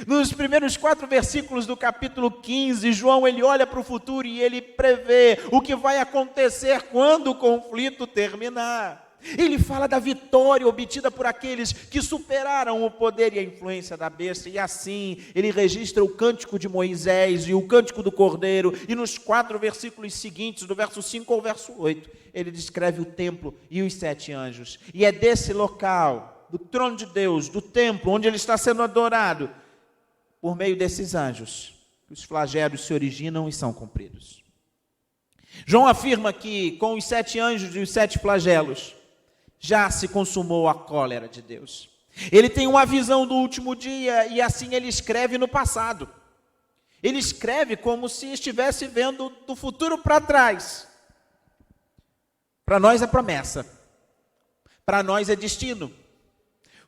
Nos primeiros 4 versículos do capítulo 15, João ele olha para o futuro e ele prevê o que vai acontecer quando o conflito terminar. Ele fala da vitória obtida por aqueles que superaram o poder e a influência da besta, e assim ele registra o cântico de Moisés e o cântico do Cordeiro, e nos 4 versículos seguintes, do verso 5 ao verso 8, ele descreve o templo e os 7 anjos. E é desse local, do trono de Deus, do templo, onde ele está sendo adorado, por meio desses anjos, que os flagelos se originam e são cumpridos. João afirma que com os 7 anjos e os 7 flagelos, já se consumou a cólera de Deus. Ele tem uma visão do último dia e assim ele escreve no passado. Ele escreve como se estivesse vendo do futuro para trás. Para nós é promessa. Para nós é destino.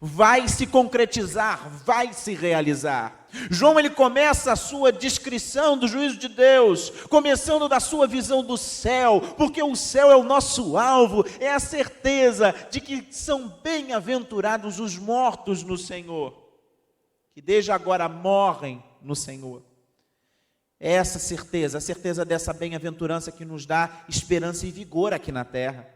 Vai se concretizar, vai se realizar. João ele começa a sua descrição do juízo de Deus, começando da sua visão do céu, porque o céu é o nosso alvo, é a certeza de que são bem-aventurados os mortos no Senhor, que desde agora morrem no Senhor. É essa certeza, a certeza dessa bem-aventurança que nos dá esperança e vigor aqui na terra.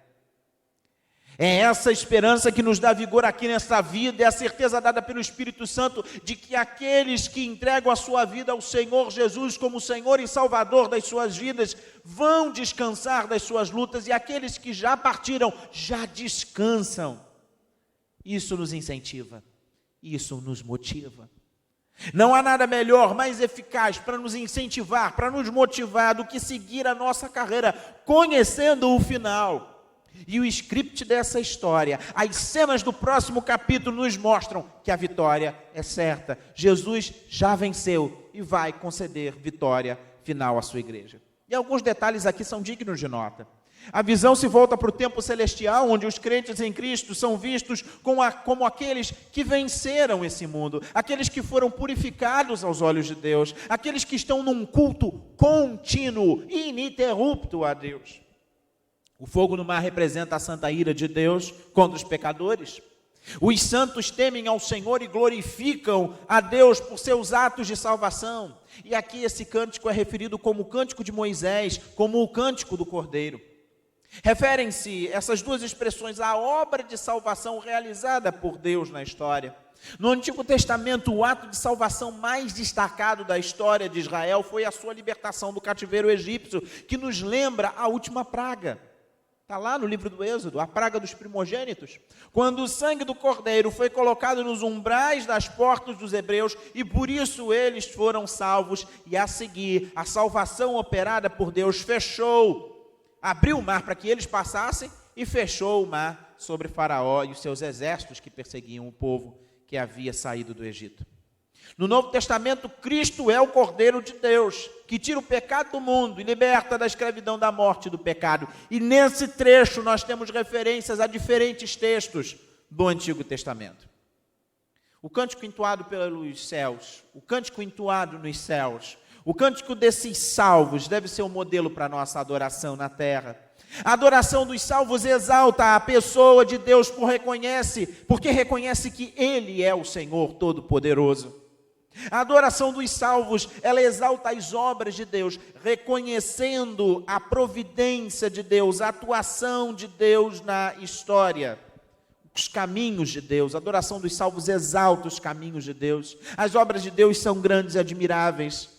É essa esperança que nos dá vigor aqui nesta vida, é a certeza dada pelo Espírito Santo de que aqueles que entregam a sua vida ao Senhor Jesus como Senhor e Salvador das suas vidas, vão descansar das suas lutas, e aqueles que já partiram, já descansam. Isso nos incentiva, isso nos motiva. Não há nada melhor, mais eficaz para nos incentivar, para nos motivar do que seguir a nossa carreira, conhecendo o final. E o script dessa história, as cenas do próximo capítulo nos mostram que a vitória é certa. Jesus já venceu e vai conceder vitória final à sua igreja. E alguns detalhes aqui são dignos de nota. A visão se volta para o tempo celestial, onde os crentes em Cristo são vistos como aqueles que venceram esse mundo, aqueles que foram purificados aos olhos de Deus, aqueles que estão num culto contínuo, ininterrupto a Deus. O fogo no mar representa a santa ira de Deus contra os pecadores. Os santos temem ao Senhor e glorificam a Deus por seus atos de salvação. E aqui esse cântico é referido como o cântico de Moisés, como o cântico do Cordeiro. Referem-se essas duas expressões à obra de salvação realizada por Deus na história. No Antigo Testamento, o ato de salvação mais destacado da história de Israel foi a sua libertação do cativeiro egípcio, que nos lembra a última praga. Está lá no livro do Êxodo, a praga dos primogênitos. Quando o sangue do cordeiro foi colocado nos umbrais das portas dos hebreus, e por isso eles foram salvos, e a seguir, a salvação operada por Deus fechou, abriu o mar para que eles passassem, e fechou o mar sobre Faraó e os seus exércitos que perseguiam o povo que havia saído do Egito. No Novo Testamento, Cristo é o Cordeiro de Deus, que tira o pecado do mundo e liberta da escravidão da morte e do pecado. E nesse trecho nós temos referências a diferentes textos do Antigo Testamento. O cântico entoado pelos céus, o cântico entoado nos céus, o cântico desses salvos deve ser um modelo para a nossa adoração na terra. A adoração dos salvos exalta a pessoa de Deus porque reconhece que Ele é o Senhor Todo-Poderoso. A adoração dos salvos, ela exalta as obras de Deus, reconhecendo a providência de Deus, a atuação de Deus na história, os caminhos de Deus. A adoração dos salvos exalta os caminhos de Deus. As obras de Deus são grandes e admiráveis.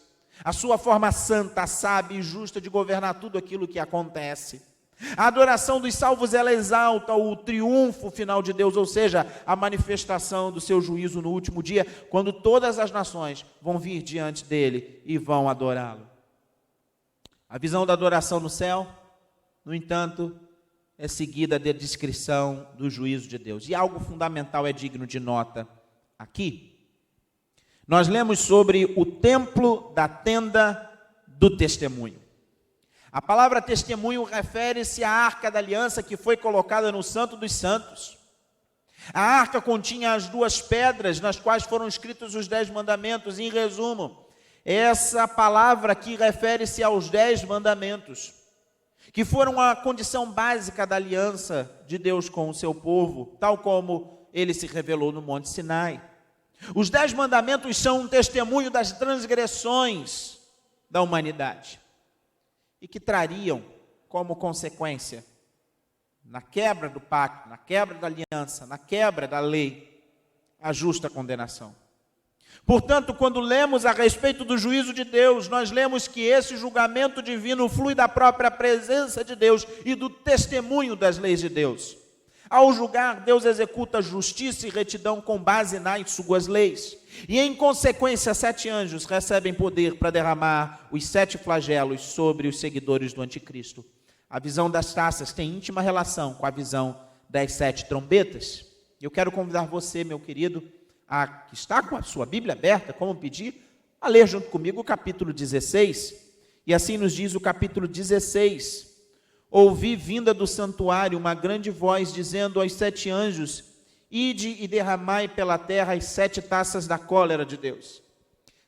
A sua forma santa, sábia e justa de governar tudo aquilo que acontece. A adoração dos salvos, ela exalta o triunfo final de Deus, ou seja, a manifestação do seu juízo no último dia, quando todas as nações vão vir diante dele e vão adorá-lo. A visão da adoração no céu, no entanto, é seguida da descrição do juízo de Deus. E algo fundamental é digno de nota aqui. Nós lemos sobre o templo da tenda do testemunho. A palavra testemunho refere-se à arca da aliança que foi colocada no Santo dos Santos. A arca continha as duas pedras nas quais foram escritos os 10 mandamentos. Em resumo, essa palavra aqui refere-se aos 10 mandamentos, que foram a condição básica da aliança de Deus com o seu povo, tal como ele se revelou no Monte Sinai. Os 10 mandamentos são um testemunho das transgressões da humanidade, e que trariam como consequência, na quebra do pacto, na quebra da aliança, na quebra da lei, a justa condenação. Portanto, quando lemos a respeito do juízo de Deus, nós lemos que esse julgamento divino flui da própria presença de Deus e do testemunho das leis de Deus. Ao julgar, Deus executa justiça e retidão com base nas suas leis. E em consequência, 7 anjos recebem poder para derramar os 7 flagelos sobre os seguidores do anticristo. A visão das taças tem íntima relação com a visão das 7 trombetas. Eu quero convidar você, meu querido, que está com a sua Bíblia aberta, como pedir, a ler junto comigo o capítulo 16. E assim nos diz o capítulo 16. Ouvi vinda do santuário uma grande voz dizendo aos 7 anjos: ide e derramai pela terra as 7 taças da cólera de Deus.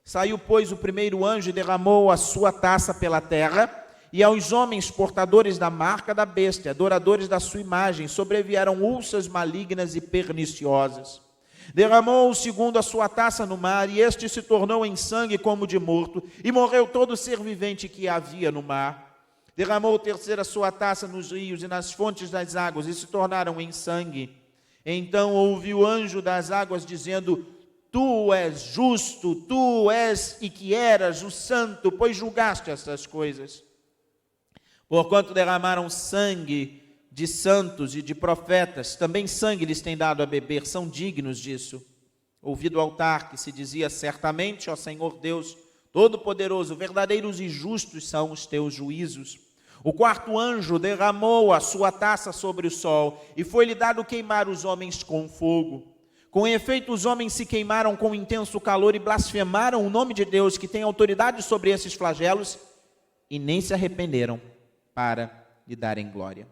Saiu, pois, o primeiro anjo e derramou a sua taça pela terra, e aos homens portadores da marca da besta, adoradores da sua imagem, sobrevieram úlceras malignas e perniciosas. Derramou o segundo a sua taça no mar, e este se tornou em sangue como de morto, e morreu todo ser vivente que havia no mar. Derramou o terceiro a sua taça nos rios e nas fontes das águas, e se tornaram em sangue. Então ouviu o anjo das águas dizendo: Tu és justo, tu és e que eras o santo, pois julgaste estas coisas. Porquanto derramaram sangue de santos e de profetas, também sangue lhes tem dado a beber, são dignos disso. Ouvi do altar que se dizia: certamente, ó Senhor Deus Todo-Poderoso, verdadeiros e justos são os teus juízos. O quarto anjo derramou a sua taça sobre o sol, e foi-lhe dado queimar os homens com fogo. Com efeito, os homens se queimaram com intenso calor e blasfemaram o nome de Deus, que tem autoridade sobre esses flagelos, e nem se arrependeram para lhe darem glória.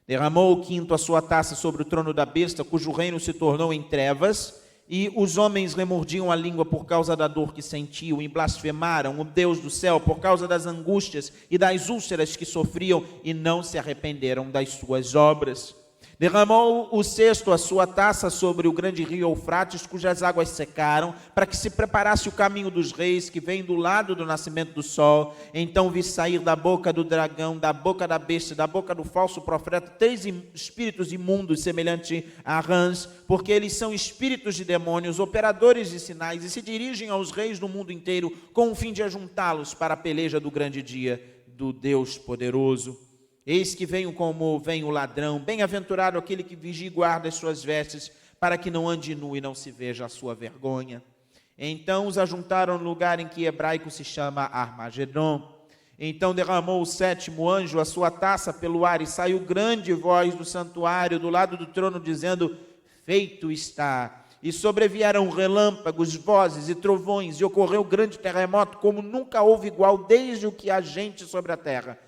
Derramou o quinto a sua taça sobre o trono da besta, cujo reino se tornou em trevas, e os homens remordiam a língua por causa da dor que sentiam, e blasfemaram o Deus do céu por causa das angústias e das úlceras que sofriam, e não se arrependeram das suas obras. Derramou o sexto a sua taça sobre o grande rio Eufrates, cujas águas secaram, para que se preparasse o caminho dos reis, que vem do lado do nascimento do sol. Então vi sair da boca do dragão, da boca da besta, da boca do falso profeta, 3 espíritos imundos, semelhantes a rãs, porque eles são espíritos de demônios, operadores de sinais, e se dirigem aos reis do mundo inteiro, com o fim de ajuntá-los para a peleja do grande dia do Deus poderoso. Eis que venho como vem o ladrão, bem-aventurado aquele que vigia e guarda as suas vestes, para que não ande nu e não se veja a sua vergonha. Então os ajuntaram no lugar em que hebraico se chama Armagedon. Então derramou o sétimo anjo a sua taça pelo ar, e saiu grande voz do santuário, do lado do trono, dizendo: feito está. E sobrevieram relâmpagos, vozes e trovões, e ocorreu grande terremoto, como nunca houve igual desde o que há gente sobre a terra.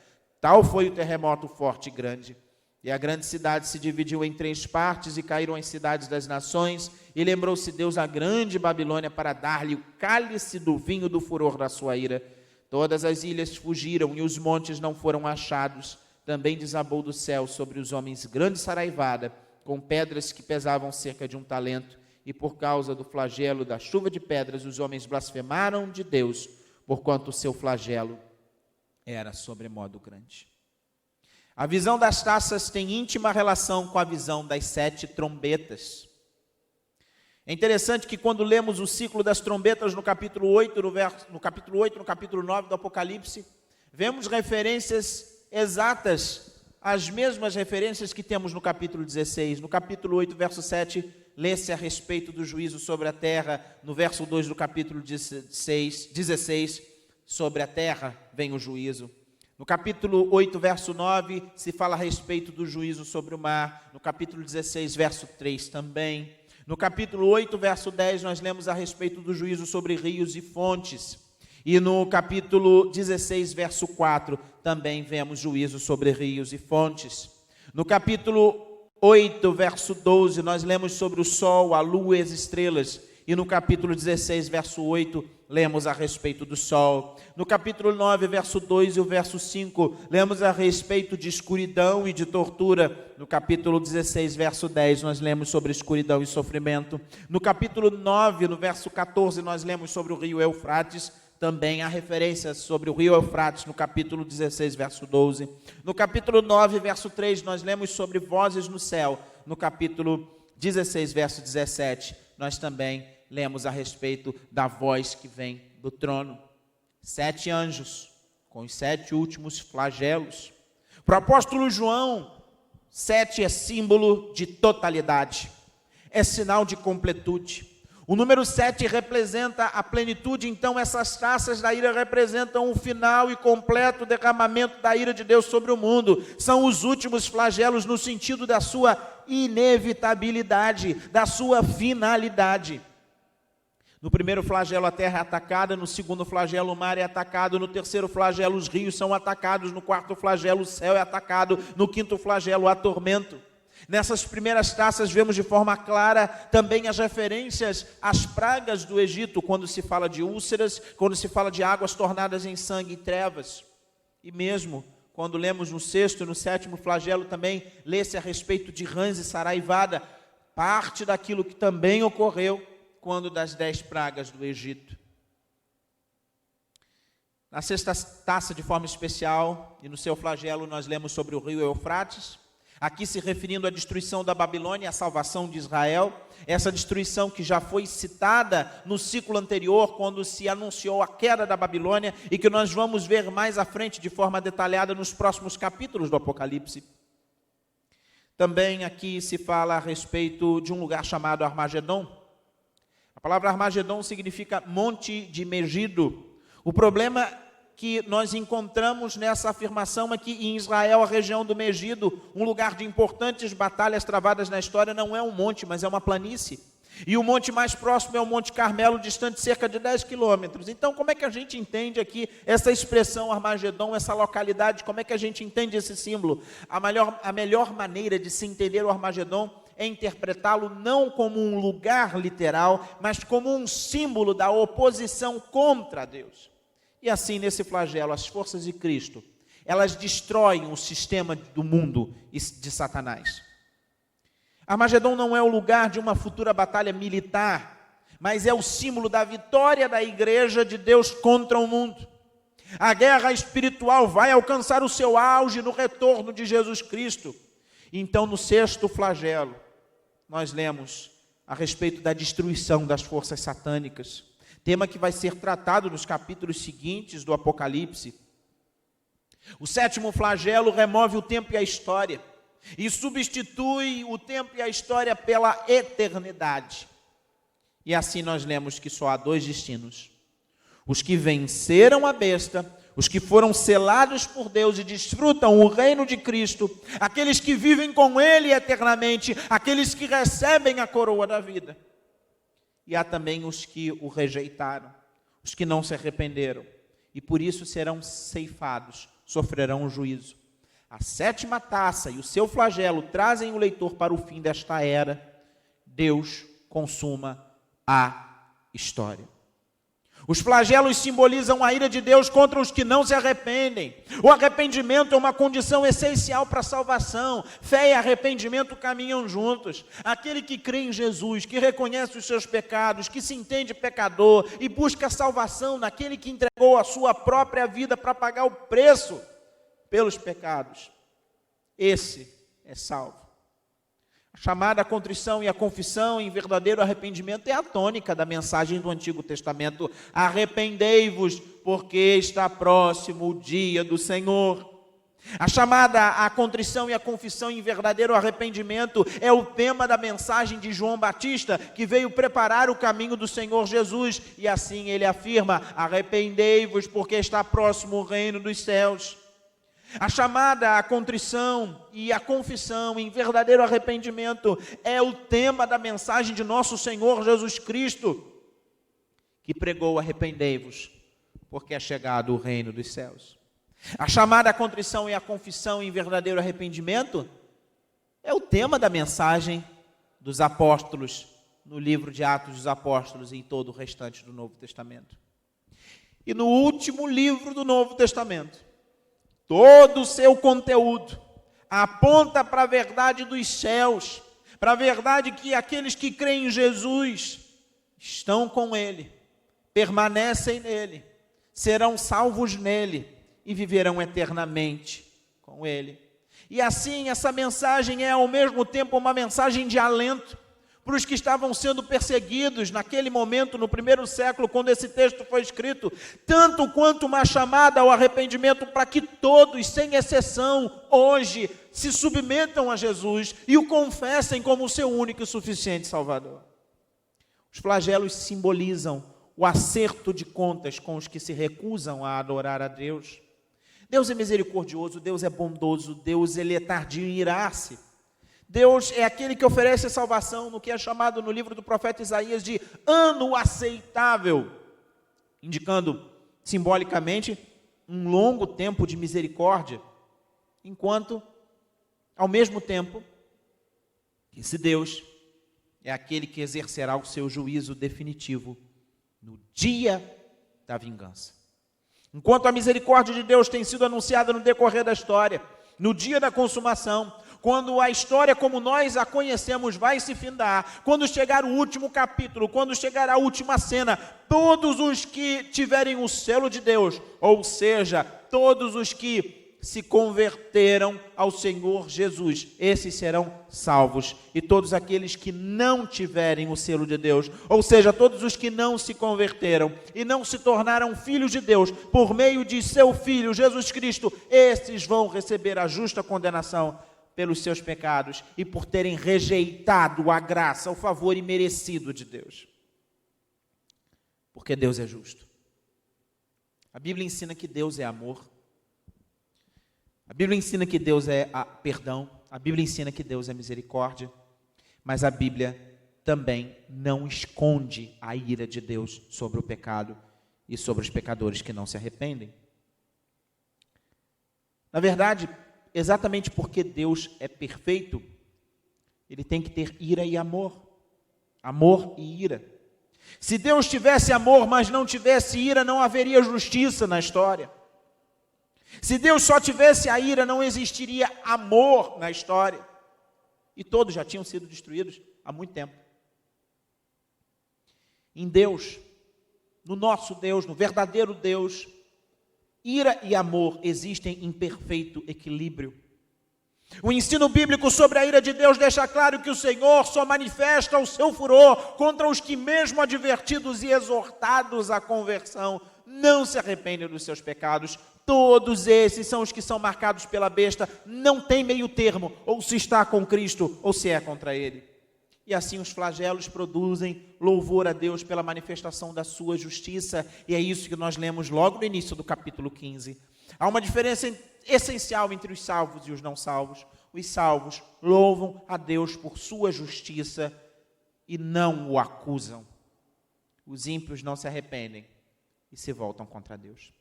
Tal foi o terremoto forte e grande. E a grande cidade se dividiu em 3 partes, e caíram as cidades das nações, e lembrou-se Deus a grande Babilônia para dar-lhe o cálice do vinho do furor da sua ira. Todas as ilhas fugiram, e os montes não foram achados. Também desabou do céu sobre os homens grande saraivada, com pedras que pesavam cerca de 1 talento, e por causa do flagelo da chuva de pedras, os homens blasfemaram de Deus, porquanto o seu flagelo era sobremodo grande. A visão das taças tem íntima relação com a visão das 7 trombetas. É interessante que quando lemos o ciclo das trombetas no capítulo 8, no capítulo 9 do Apocalipse, vemos referências exatas, as mesmas referências que temos no capítulo 16. No capítulo 8, verso 7, lê-se a respeito do juízo sobre a terra. No verso 2 do capítulo 16, sobre a terra vem o juízo. No capítulo 8, verso 9, se fala a respeito do juízo sobre o mar. No capítulo 16, verso 3 também. No capítulo 8, verso 10, nós lemos a respeito do juízo sobre rios e fontes. E no capítulo 16, verso 4, também vemos juízo sobre rios e fontes. No capítulo 8, verso 12, nós lemos sobre o sol, a lua e as estrelas. E no capítulo 16, verso 8, lemos a respeito do sol. No capítulo 9, verso 2 e o verso 5, lemos a respeito de escuridão e de tortura. No capítulo 16, verso 10, nós lemos sobre escuridão e sofrimento. No capítulo 9, no verso 14, nós lemos sobre o rio Eufrates. Também há referências sobre o rio Eufrates no capítulo 16, verso 12. No capítulo 9, verso 3, nós lemos sobre vozes no céu. No capítulo 16, verso 17, nós também lemos a respeito da voz que vem do trono. 7 anjos, com os 7 últimos flagelos. Para o apóstolo João, 7 é símbolo de totalidade, é sinal de completude. O número 7 representa a plenitude, então essas taças da ira representam o final e completo derramamento da ira de Deus sobre o mundo. São os últimos flagelos no sentido da sua inevitabilidade, da sua finalidade. No primeiro flagelo a terra é atacada, no segundo flagelo o mar é atacado, no terceiro flagelo os rios são atacados, no quarto flagelo o céu é atacado, no quinto flagelo há tormento. Nessas primeiras taças vemos de forma clara também as referências às pragas do Egito, quando se fala de úlceras, quando se fala de águas tornadas em sangue e trevas. E mesmo quando lemos no sexto e no sétimo flagelo também, lê-se a respeito de rãs e saraivada. parte daquilo que também ocorreu quando das 10 pragas do Egito. Na sexta taça, de forma especial, e no seu flagelo, nós lemos sobre o rio Eufrates, aqui se referindo à destruição da Babilônia e à salvação de Israel, essa destruição que já foi citada no ciclo anterior, quando se anunciou a queda da Babilônia, e que nós vamos ver mais à frente de forma detalhada nos próximos capítulos do Apocalipse. Também aqui se fala a respeito de um lugar chamado Armagedon. A palavra Armagedon significa monte de Megido. O problema que nós encontramos nessa afirmação é que em Israel, a região do Megido, um lugar de importantes batalhas travadas na história, não é um monte, mas é uma planície. E o monte mais próximo é o Monte Carmelo, distante cerca de 10 quilômetros. Então, como é que a gente entende aqui essa expressão Armagedon, essa localidade? Como é que a gente entende esse símbolo? A melhor maneira de se entender o Armagedon é interpretá-lo não como um lugar literal, mas como um símbolo da oposição contra Deus. E assim, nesse flagelo, as forças de Cristo, elas destroem o sistema do mundo de Satanás. Armagedon não é o lugar de uma futura batalha militar, mas é o símbolo da vitória da igreja de Deus contra o mundo. A guerra espiritual vai alcançar o seu auge no retorno de Jesus Cristo. Então, no sexto flagelo, nós lemos a respeito da destruição das forças satânicas, tema que vai ser tratado nos capítulos seguintes do Apocalipse. O sétimo flagelo remove o tempo e a história, e substitui o tempo e a história pela eternidade. E assim nós lemos que só há 2 destinos: os que venceram a besta, os que foram selados por Deus e desfrutam o reino de Cristo, aqueles que vivem com Ele eternamente, aqueles que recebem a coroa da vida. E há também os que o rejeitaram, os que não se arrependeram, e por isso serão ceifados, sofrerão o juízo. A sétima taça e o seu flagelo trazem o leitor para o fim desta era. Deus consuma a história. Os flagelos simbolizam a ira de Deus contra os que não se arrependem. O arrependimento é uma condição essencial para a salvação. Fé e arrependimento caminham juntos. Aquele que crê em Jesus, que reconhece os seus pecados, que se entende pecador e busca salvação naquele que entregou a sua própria vida para pagar o preço pelos pecados, esse é salvo. A chamada contrição e a confissão em verdadeiro arrependimento é a tônica da mensagem do Antigo Testamento. Arrependei-vos, porque está próximo o dia do Senhor. A chamada à contrição e a confissão em verdadeiro arrependimento é o tema da mensagem de João Batista, que veio preparar o caminho do Senhor Jesus. E assim ele afirma: arrependei-vos, porque está próximo o reino dos céus. A chamada à contrição e à confissão em verdadeiro arrependimento é o tema da mensagem de nosso Senhor Jesus Cristo, que pregou: arrependei-vos, porque é chegado o reino dos céus. A chamada à contrição e à confissão em verdadeiro arrependimento é o tema da mensagem dos apóstolos no livro de Atos dos Apóstolos e em todo o restante do Novo Testamento. E no último livro do Novo Testamento, todo o seu conteúdo aponta para a verdade dos céus, para a verdade que aqueles que creem em Jesus estão com Ele, permanecem nele, serão salvos nele e viverão eternamente com Ele. E assim, essa mensagem é ao mesmo tempo uma mensagem de alento para os que estavam sendo perseguidos naquele momento, no primeiro século, quando esse texto foi escrito, tanto quanto uma chamada ao arrependimento para que todos, sem exceção, hoje se submetam a Jesus e o confessem como o seu único e suficiente Salvador. Os flagelos simbolizam o acerto de contas com os que se recusam a adorar a Deus. Deus é misericordioso, Deus é bondoso, Deus ele é tardio em irar-se. Deus é aquele que oferece a salvação no que é chamado no livro do profeta Isaías de ano aceitável, indicando simbolicamente um longo tempo de misericórdia, enquanto, ao mesmo tempo, esse Deus é aquele que exercerá o seu juízo definitivo no dia da vingança. Enquanto a misericórdia de Deus tem sido anunciada no decorrer da história, no dia da consumação, quando a história como nós a conhecemos vai se findar, quando chegar o último capítulo, quando chegar a última cena, todos os que tiverem o selo de Deus, ou seja, todos os que se converteram ao Senhor Jesus, esses serão salvos. E todos aqueles que não tiverem o selo de Deus, ou seja, todos os que não se converteram e não se tornaram filhos de Deus por meio de seu Filho Jesus Cristo, esses vão receber a justa condenação pelos seus pecados e por terem rejeitado a graça, o favor imerecido de Deus. Porque Deus é justo. A Bíblia ensina que Deus é amor. A Bíblia ensina que Deus é perdão, a Bíblia ensina que Deus é misericórdia, mas a Bíblia também não esconde a ira de Deus sobre o pecado e sobre os pecadores que não se arrependem. Na verdade, exatamente porque Deus é perfeito, ele tem que ter ira e amor. Amor e ira. Se Deus tivesse amor, mas não tivesse ira, não haveria justiça na história. Se Deus só tivesse a ira, não existiria amor na história. E todos já tinham sido destruídos há muito tempo. Em Deus, no nosso Deus, no verdadeiro Deus, ira e amor existem em perfeito equilíbrio. O ensino bíblico sobre a ira de Deus deixa claro que o Senhor só manifesta o seu furor contra os que, mesmo advertidos e exortados à conversão, não se arrependem dos seus pecados. Todos esses são os que são marcados pela besta, não tem meio termo, ou se está com Cristo, ou se é contra Ele. E assim os flagelos produzem louvor a Deus pela manifestação da sua justiça, e é isso que nós lemos logo no início do capítulo 15. Há uma diferença essencial entre os salvos e os não salvos. Os salvos louvam a Deus por sua justiça e não o acusam. Os ímpios não se arrependem e se voltam contra Deus.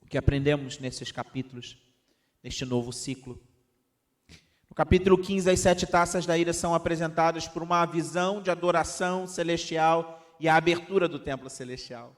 O que aprendemos nesses capítulos, neste novo ciclo? No capítulo 15, as 7 taças da ira são apresentadas por uma visão de adoração celestial e a abertura do templo celestial.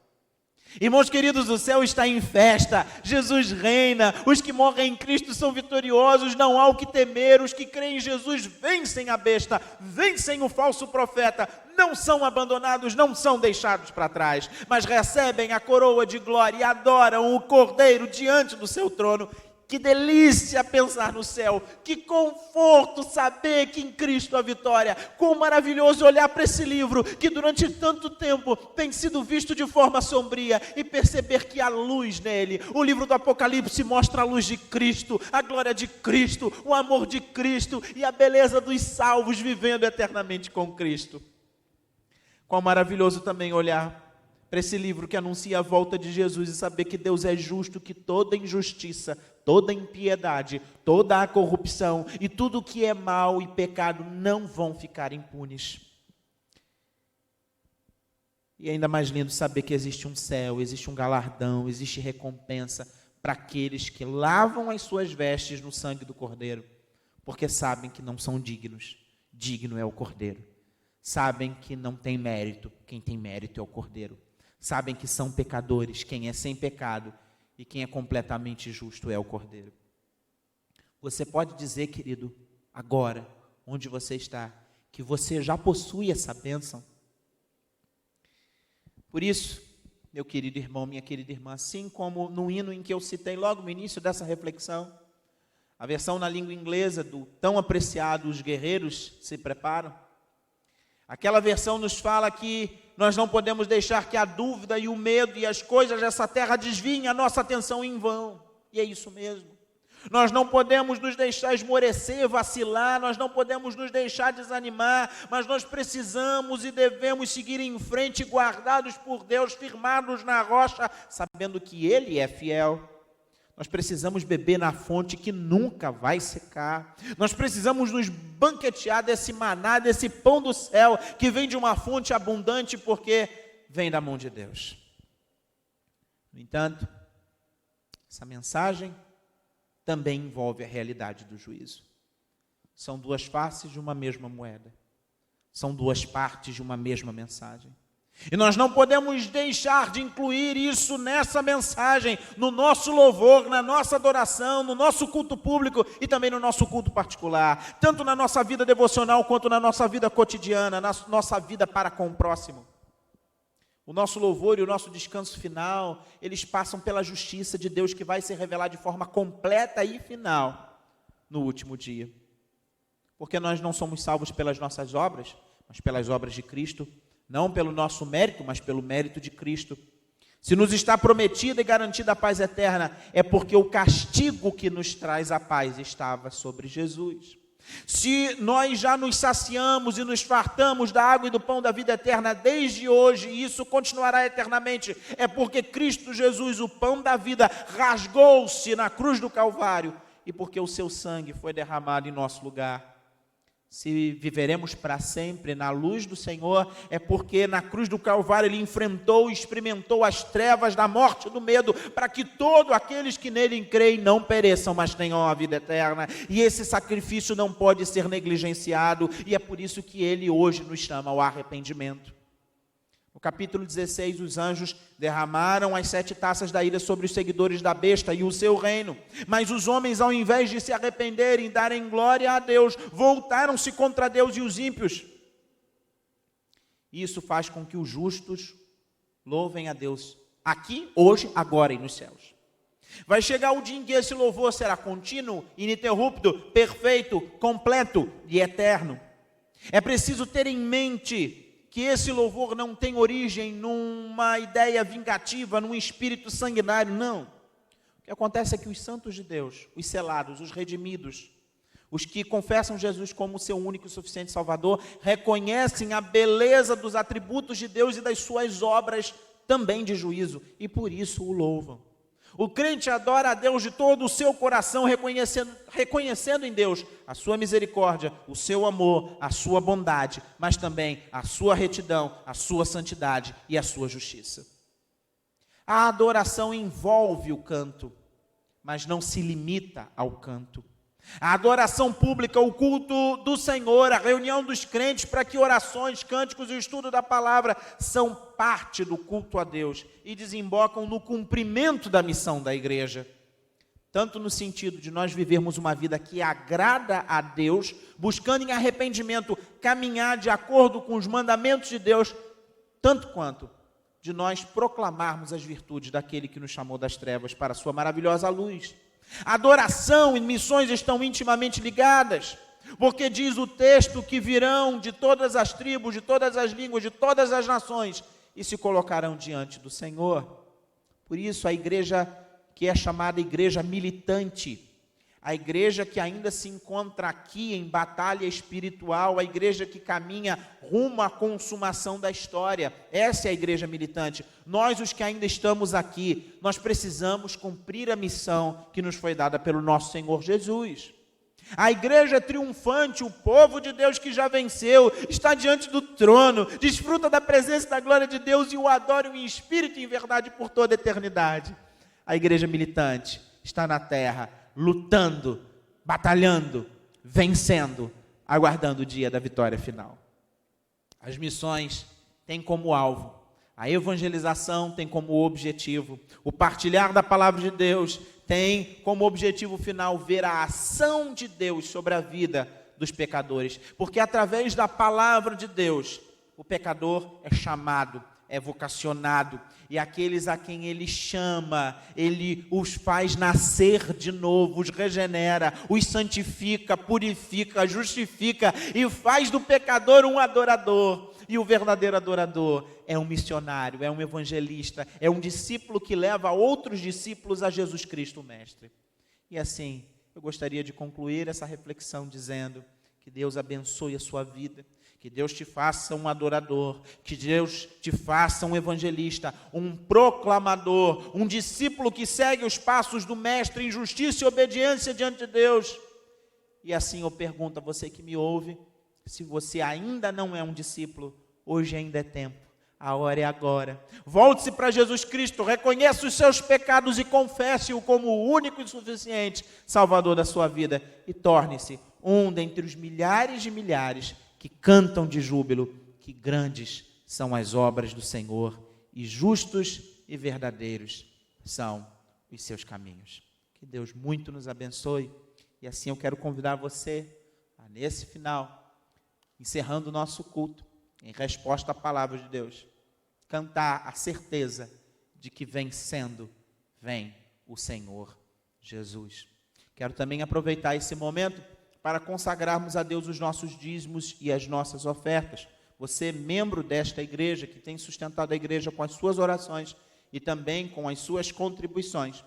Irmãos queridos, o céu está em festa, Jesus reina, os que morrem em Cristo são vitoriosos, não há o que temer, os que creem em Jesus vencem a besta, vencem o falso profeta, não são abandonados, não são deixados para trás, mas recebem a coroa de glória e adoram o Cordeiro diante do seu trono. Que delícia pensar no céu, que conforto saber que em Cristo há vitória, quão maravilhoso olhar para esse livro, que durante tanto tempo tem sido visto de forma sombria, e perceber que há luz nele. O livro do Apocalipse mostra a luz de Cristo, a glória de Cristo, o amor de Cristo e a beleza dos salvos vivendo eternamente com Cristo. Quão maravilhoso também olhar para esse livro que anuncia a volta de Jesus e saber que Deus é justo, que toda injustiça, toda impiedade, toda a corrupção e tudo que é mal e pecado não vão ficar impunes. E ainda mais lindo saber que existe um céu, existe um galardão, existe recompensa para aqueles que lavam as suas vestes no sangue do Cordeiro, porque sabem que não são dignos. Digno é o Cordeiro. Sabem que não tem mérito, quem tem mérito é o Cordeiro. Sabem que são pecadores, quem é sem pecado, e quem é completamente justo é o Cordeiro. Você pode dizer, querido, agora, onde você está, que você já possui essa bênção? Por isso, meu querido irmão, minha querida irmã, assim como no hino em que eu citei logo no início dessa reflexão, a versão na língua inglesa do tão apreciado Os Guerreiros Se Preparam, aquela versão nos fala que nós não podemos deixar que a dúvida e o medo e as coisas dessa terra desviem a nossa atenção em vão. E é isso mesmo. Nós não podemos nos deixar esmorecer, vacilar, nós não podemos nos deixar desanimar, mas nós precisamos e devemos seguir em frente, guardados por Deus, firmados na rocha, sabendo que Ele é fiel. Nós precisamos beber na fonte que nunca vai secar. Nós precisamos nos banquetear desse maná, desse pão do céu, que vem de uma fonte abundante, porque vem da mão de Deus. No entanto, essa mensagem também envolve a realidade do juízo. São duas faces de uma mesma moeda. São duas partes de uma mesma mensagem. E nós não podemos deixar de incluir isso nessa mensagem, no nosso louvor, na nossa adoração, no nosso culto público e também no nosso culto particular, tanto na nossa vida devocional quanto na nossa vida cotidiana, na nossa vida para com o próximo. O nosso louvor e o nosso descanso final, eles passam pela justiça de Deus que vai se revelar de forma completa e final no último dia. Porque nós não somos salvos pelas nossas obras, mas pelas obras de Cristo, não pelo nosso mérito, mas pelo mérito de Cristo. Se nos está prometida e garantida a paz eterna, é porque o castigo que nos traz a paz estava sobre Jesus. Se nós já nos saciamos e nos fartamos da água e do pão da vida eterna desde hoje, e isso continuará eternamente, é porque Cristo Jesus, o pão da vida, rasgou-se na cruz do Calvário, e porque o seu sangue foi derramado em nosso lugar. Se viveremos para sempre na luz do Senhor, é porque na cruz do Calvário Ele enfrentou e experimentou as trevas da morte e do medo, para que todos aqueles que nele creem não pereçam, mas tenham a vida eterna. E esse sacrifício não pode ser negligenciado, e é por isso que Ele hoje nos chama ao arrependimento. No capítulo 16, os anjos derramaram as 7 taças da ira sobre os seguidores da besta e o seu reino. Mas os homens, ao invés de se arrependerem e darem glória a Deus, voltaram-se contra Deus e os ímpios. Isso faz com que os justos louvem a Deus aqui, hoje, agora e nos céus. Vai chegar o dia em que esse louvor será contínuo, ininterrupto, perfeito, completo e eterno. É preciso ter em mente que esse louvor não tem origem numa ideia vingativa, num espírito sanguinário, não. O que acontece é que os santos de Deus, os selados, os redimidos, os que confessam Jesus como seu único e suficiente Salvador, reconhecem a beleza dos atributos de Deus e das suas obras também de juízo, e por isso o louvam. O crente adora a Deus de todo o seu coração, reconhecendo em Deus a sua misericórdia, o seu amor, a sua bondade, mas também a sua retidão, a sua santidade e a sua justiça. A adoração envolve o canto, mas não se limita ao canto. A adoração pública, o culto do Senhor, a reunião dos crentes para que orações, cânticos e o estudo da palavra são parte do culto a Deus e desembocam no cumprimento da missão da igreja. Tanto no sentido de nós vivermos uma vida que agrada a Deus, buscando em arrependimento caminhar de acordo com os mandamentos de Deus, tanto quanto de nós proclamarmos as virtudes daquele que nos chamou das trevas para a sua maravilhosa luz. Adoração e missões estão intimamente ligadas, porque diz o texto que virão de todas as tribos, de todas as línguas, de todas as nações e se colocarão diante do Senhor. Por isso a igreja que é chamada igreja militante, a igreja que ainda se encontra aqui em batalha espiritual, a igreja que caminha rumo à consumação da história, essa é a igreja militante. Nós, os que ainda estamos aqui, nós precisamos cumprir a missão que nos foi dada pelo nosso Senhor Jesus. A igreja triunfante, o povo de Deus que já venceu, está diante do trono, desfruta da presença e da glória de Deus e o adoram em espírito e em verdade por toda a eternidade. A igreja militante está na terra, lutando, batalhando, vencendo, aguardando o dia da vitória final. As missões têm como alvo, a evangelização tem como objetivo, o partilhar da palavra de Deus tem como objetivo final ver a ação de Deus sobre a vida dos pecadores, porque através da palavra de Deus, o pecador é chamado, é vocacionado, e aqueles a quem Ele chama, Ele os faz nascer de novo, os regenera, os santifica, purifica, justifica, e faz do pecador um adorador. E o verdadeiro adorador é um missionário, é um evangelista, é um discípulo que leva outros discípulos a Jesus Cristo, o Mestre. E assim, eu gostaria de concluir essa reflexão dizendo que Deus abençoe a sua vida, que Deus te faça um adorador, que Deus te faça um evangelista, um proclamador, um discípulo que segue os passos do Mestre em justiça e obediência diante de Deus. E assim eu pergunto a você que me ouve, se você ainda não é um discípulo, hoje ainda é tempo, a hora é agora. Volte-se para Jesus Cristo, reconheça os seus pecados e confesse-o como o único e suficiente Salvador da sua vida e torne-se um dentre os milhares de milhares que cantam de júbilo, que grandes são as obras do Senhor, e justos e verdadeiros são os seus caminhos. Que Deus muito nos abençoe, e assim eu quero convidar você a, nesse final, encerrando o nosso culto, em resposta à palavra de Deus, cantar a certeza de que vencendo, vem o Senhor Jesus. Quero também aproveitar esse momento para consagrarmos a Deus os nossos dízimos e as nossas ofertas. Você, membro desta igreja, que tem sustentado a igreja com as suas orações e também com as suas contribuições,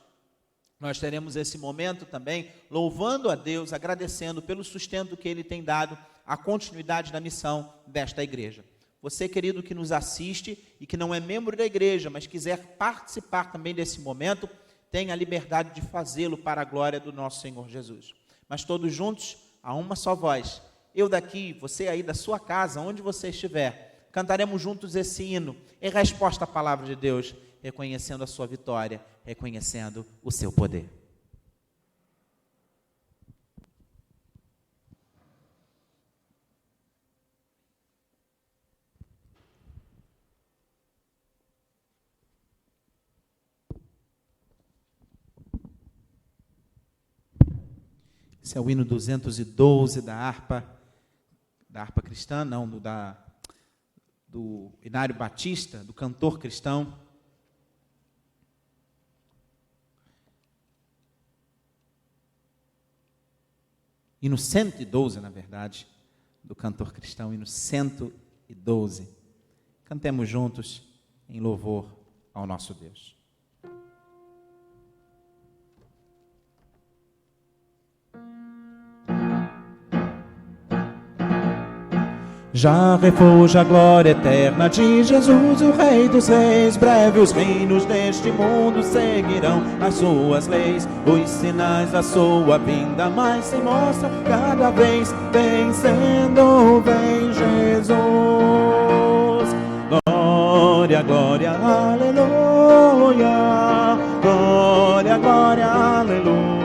nós teremos esse momento também louvando a Deus, agradecendo pelo sustento que Ele tem dado à continuidade da missão desta igreja. Você, querido, que nos assiste e que não é membro da igreja, mas quiser participar também desse momento, tem a liberdade de fazê-lo para a glória do nosso Senhor Jesus. Mas todos juntos, a uma só voz, eu daqui, você aí da sua casa, onde você estiver, cantaremos juntos esse hino, em resposta à palavra de Deus, reconhecendo a sua vitória, reconhecendo o seu poder. Esse é o hino 212 da harpa cristã, não, do Inário Batista, do cantor cristão. Hino 112, na verdade, do cantor cristão, hino 112. Cantemos juntos em louvor ao nosso Deus. Já refugia a glória eterna de Jesus, o Rei dos Reis. Breve os reinos deste mundo seguirão as suas leis. Os sinais da sua vinda mais se mostram cada vez. Vencendo vem Jesus. Glória, glória, aleluia. Glória, glória, aleluia.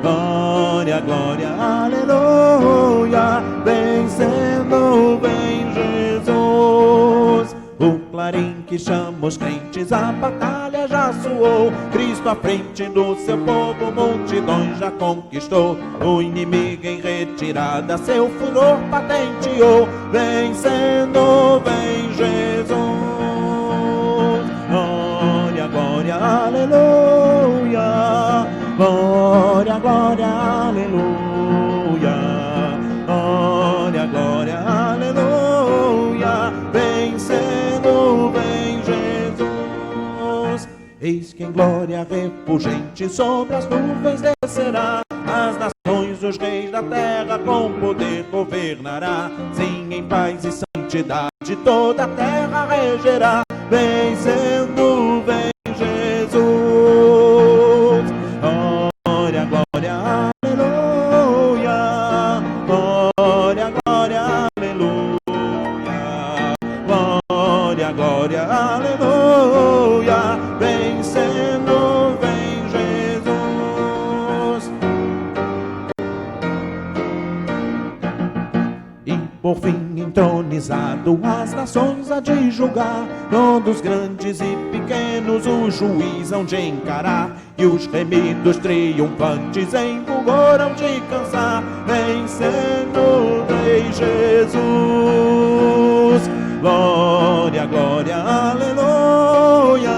Glória, glória, aleluia. Vencendo vem Jesus. O clarim que chama os crentes, a batalha já soou. Cristo à frente do seu povo, multidões já conquistou. O inimigo em retirada, seu furor patenteou. Vencendo vem Jesus. Glória, glória, aleluia. Glória, glória, aleluia. Glória, glória, aleluia. Vencendo vem Jesus. Eis que em glória refulgente sobre as nuvens descerá. As nações, os reis da terra com poder governará. Sim, em paz e santidade toda a terra regerá. Vencendo vem Jesus. Glória, glória, aleluia. Glória, glória, aleluia. Glória, glória, aleluia. Vencendo vem Jesus. E por fim entronizado as nações há de julgar. Todos grandes e pequenos o juiz hão de encarar. E os remidos triunfantes em fulgor hão de cansar. Vencendo vem Jesus. Glória, glória, aleluia.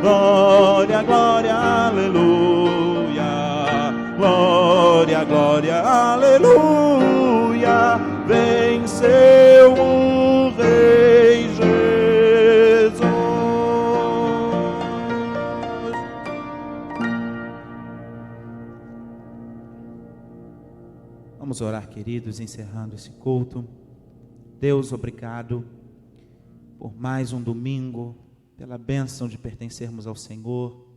Glória, glória, aleluia. Glória, glória, aleluia. Venceu o Rei Jesus. Vamos orar, queridos, encerrando esse culto. Deus, obrigado por mais um domingo, pela bênção de pertencermos ao Senhor.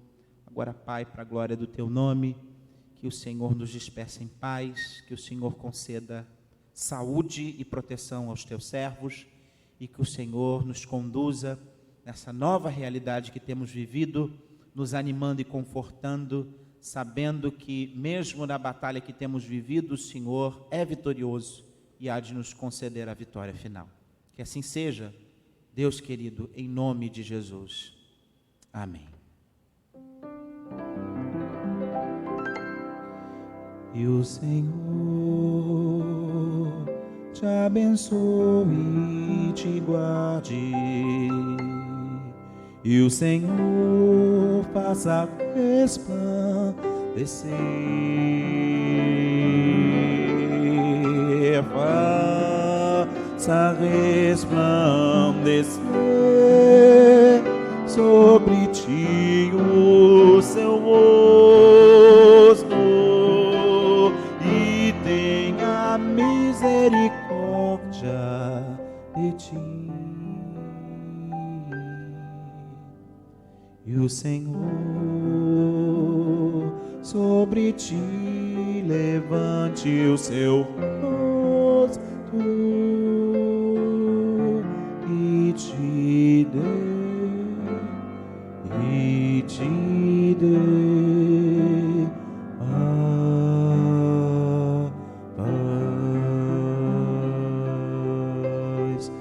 Agora, Pai, para a glória do Teu nome, que o Senhor nos disperse em paz, que o Senhor conceda saúde e proteção aos Teus servos, e que o Senhor nos conduza nessa nova realidade que temos vivido, nos animando e confortando, sabendo que mesmo na batalha que temos vivido, o Senhor é vitorioso e há de nos conceder a vitória final. Que assim seja, Deus querido, em nome de Jesus. Amém. E o Senhor te abençoe e te guarde. E o Senhor faça resplandecer, faça resplandecer sobre ti o seu rosto e tenha misericórdia de ti. E o Senhor sobre ti levante o seu rosto e te dê a paz.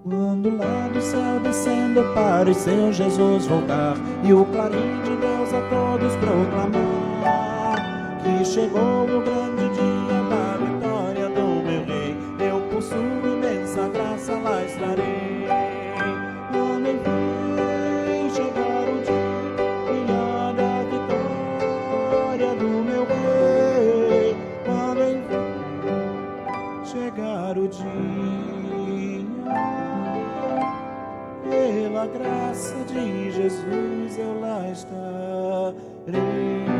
Quando lá do céu descendo para o seu Jesus voltar e o clarim de Deus a todos proclamar que chegou o grande dia da vitória do meu rei, eu possuo imensa graça, lá estarei. Amém, vem chegar o dia da vitória do meu rei, quando enfim chegar o dia, pela graça de Jesus eu lá estarei.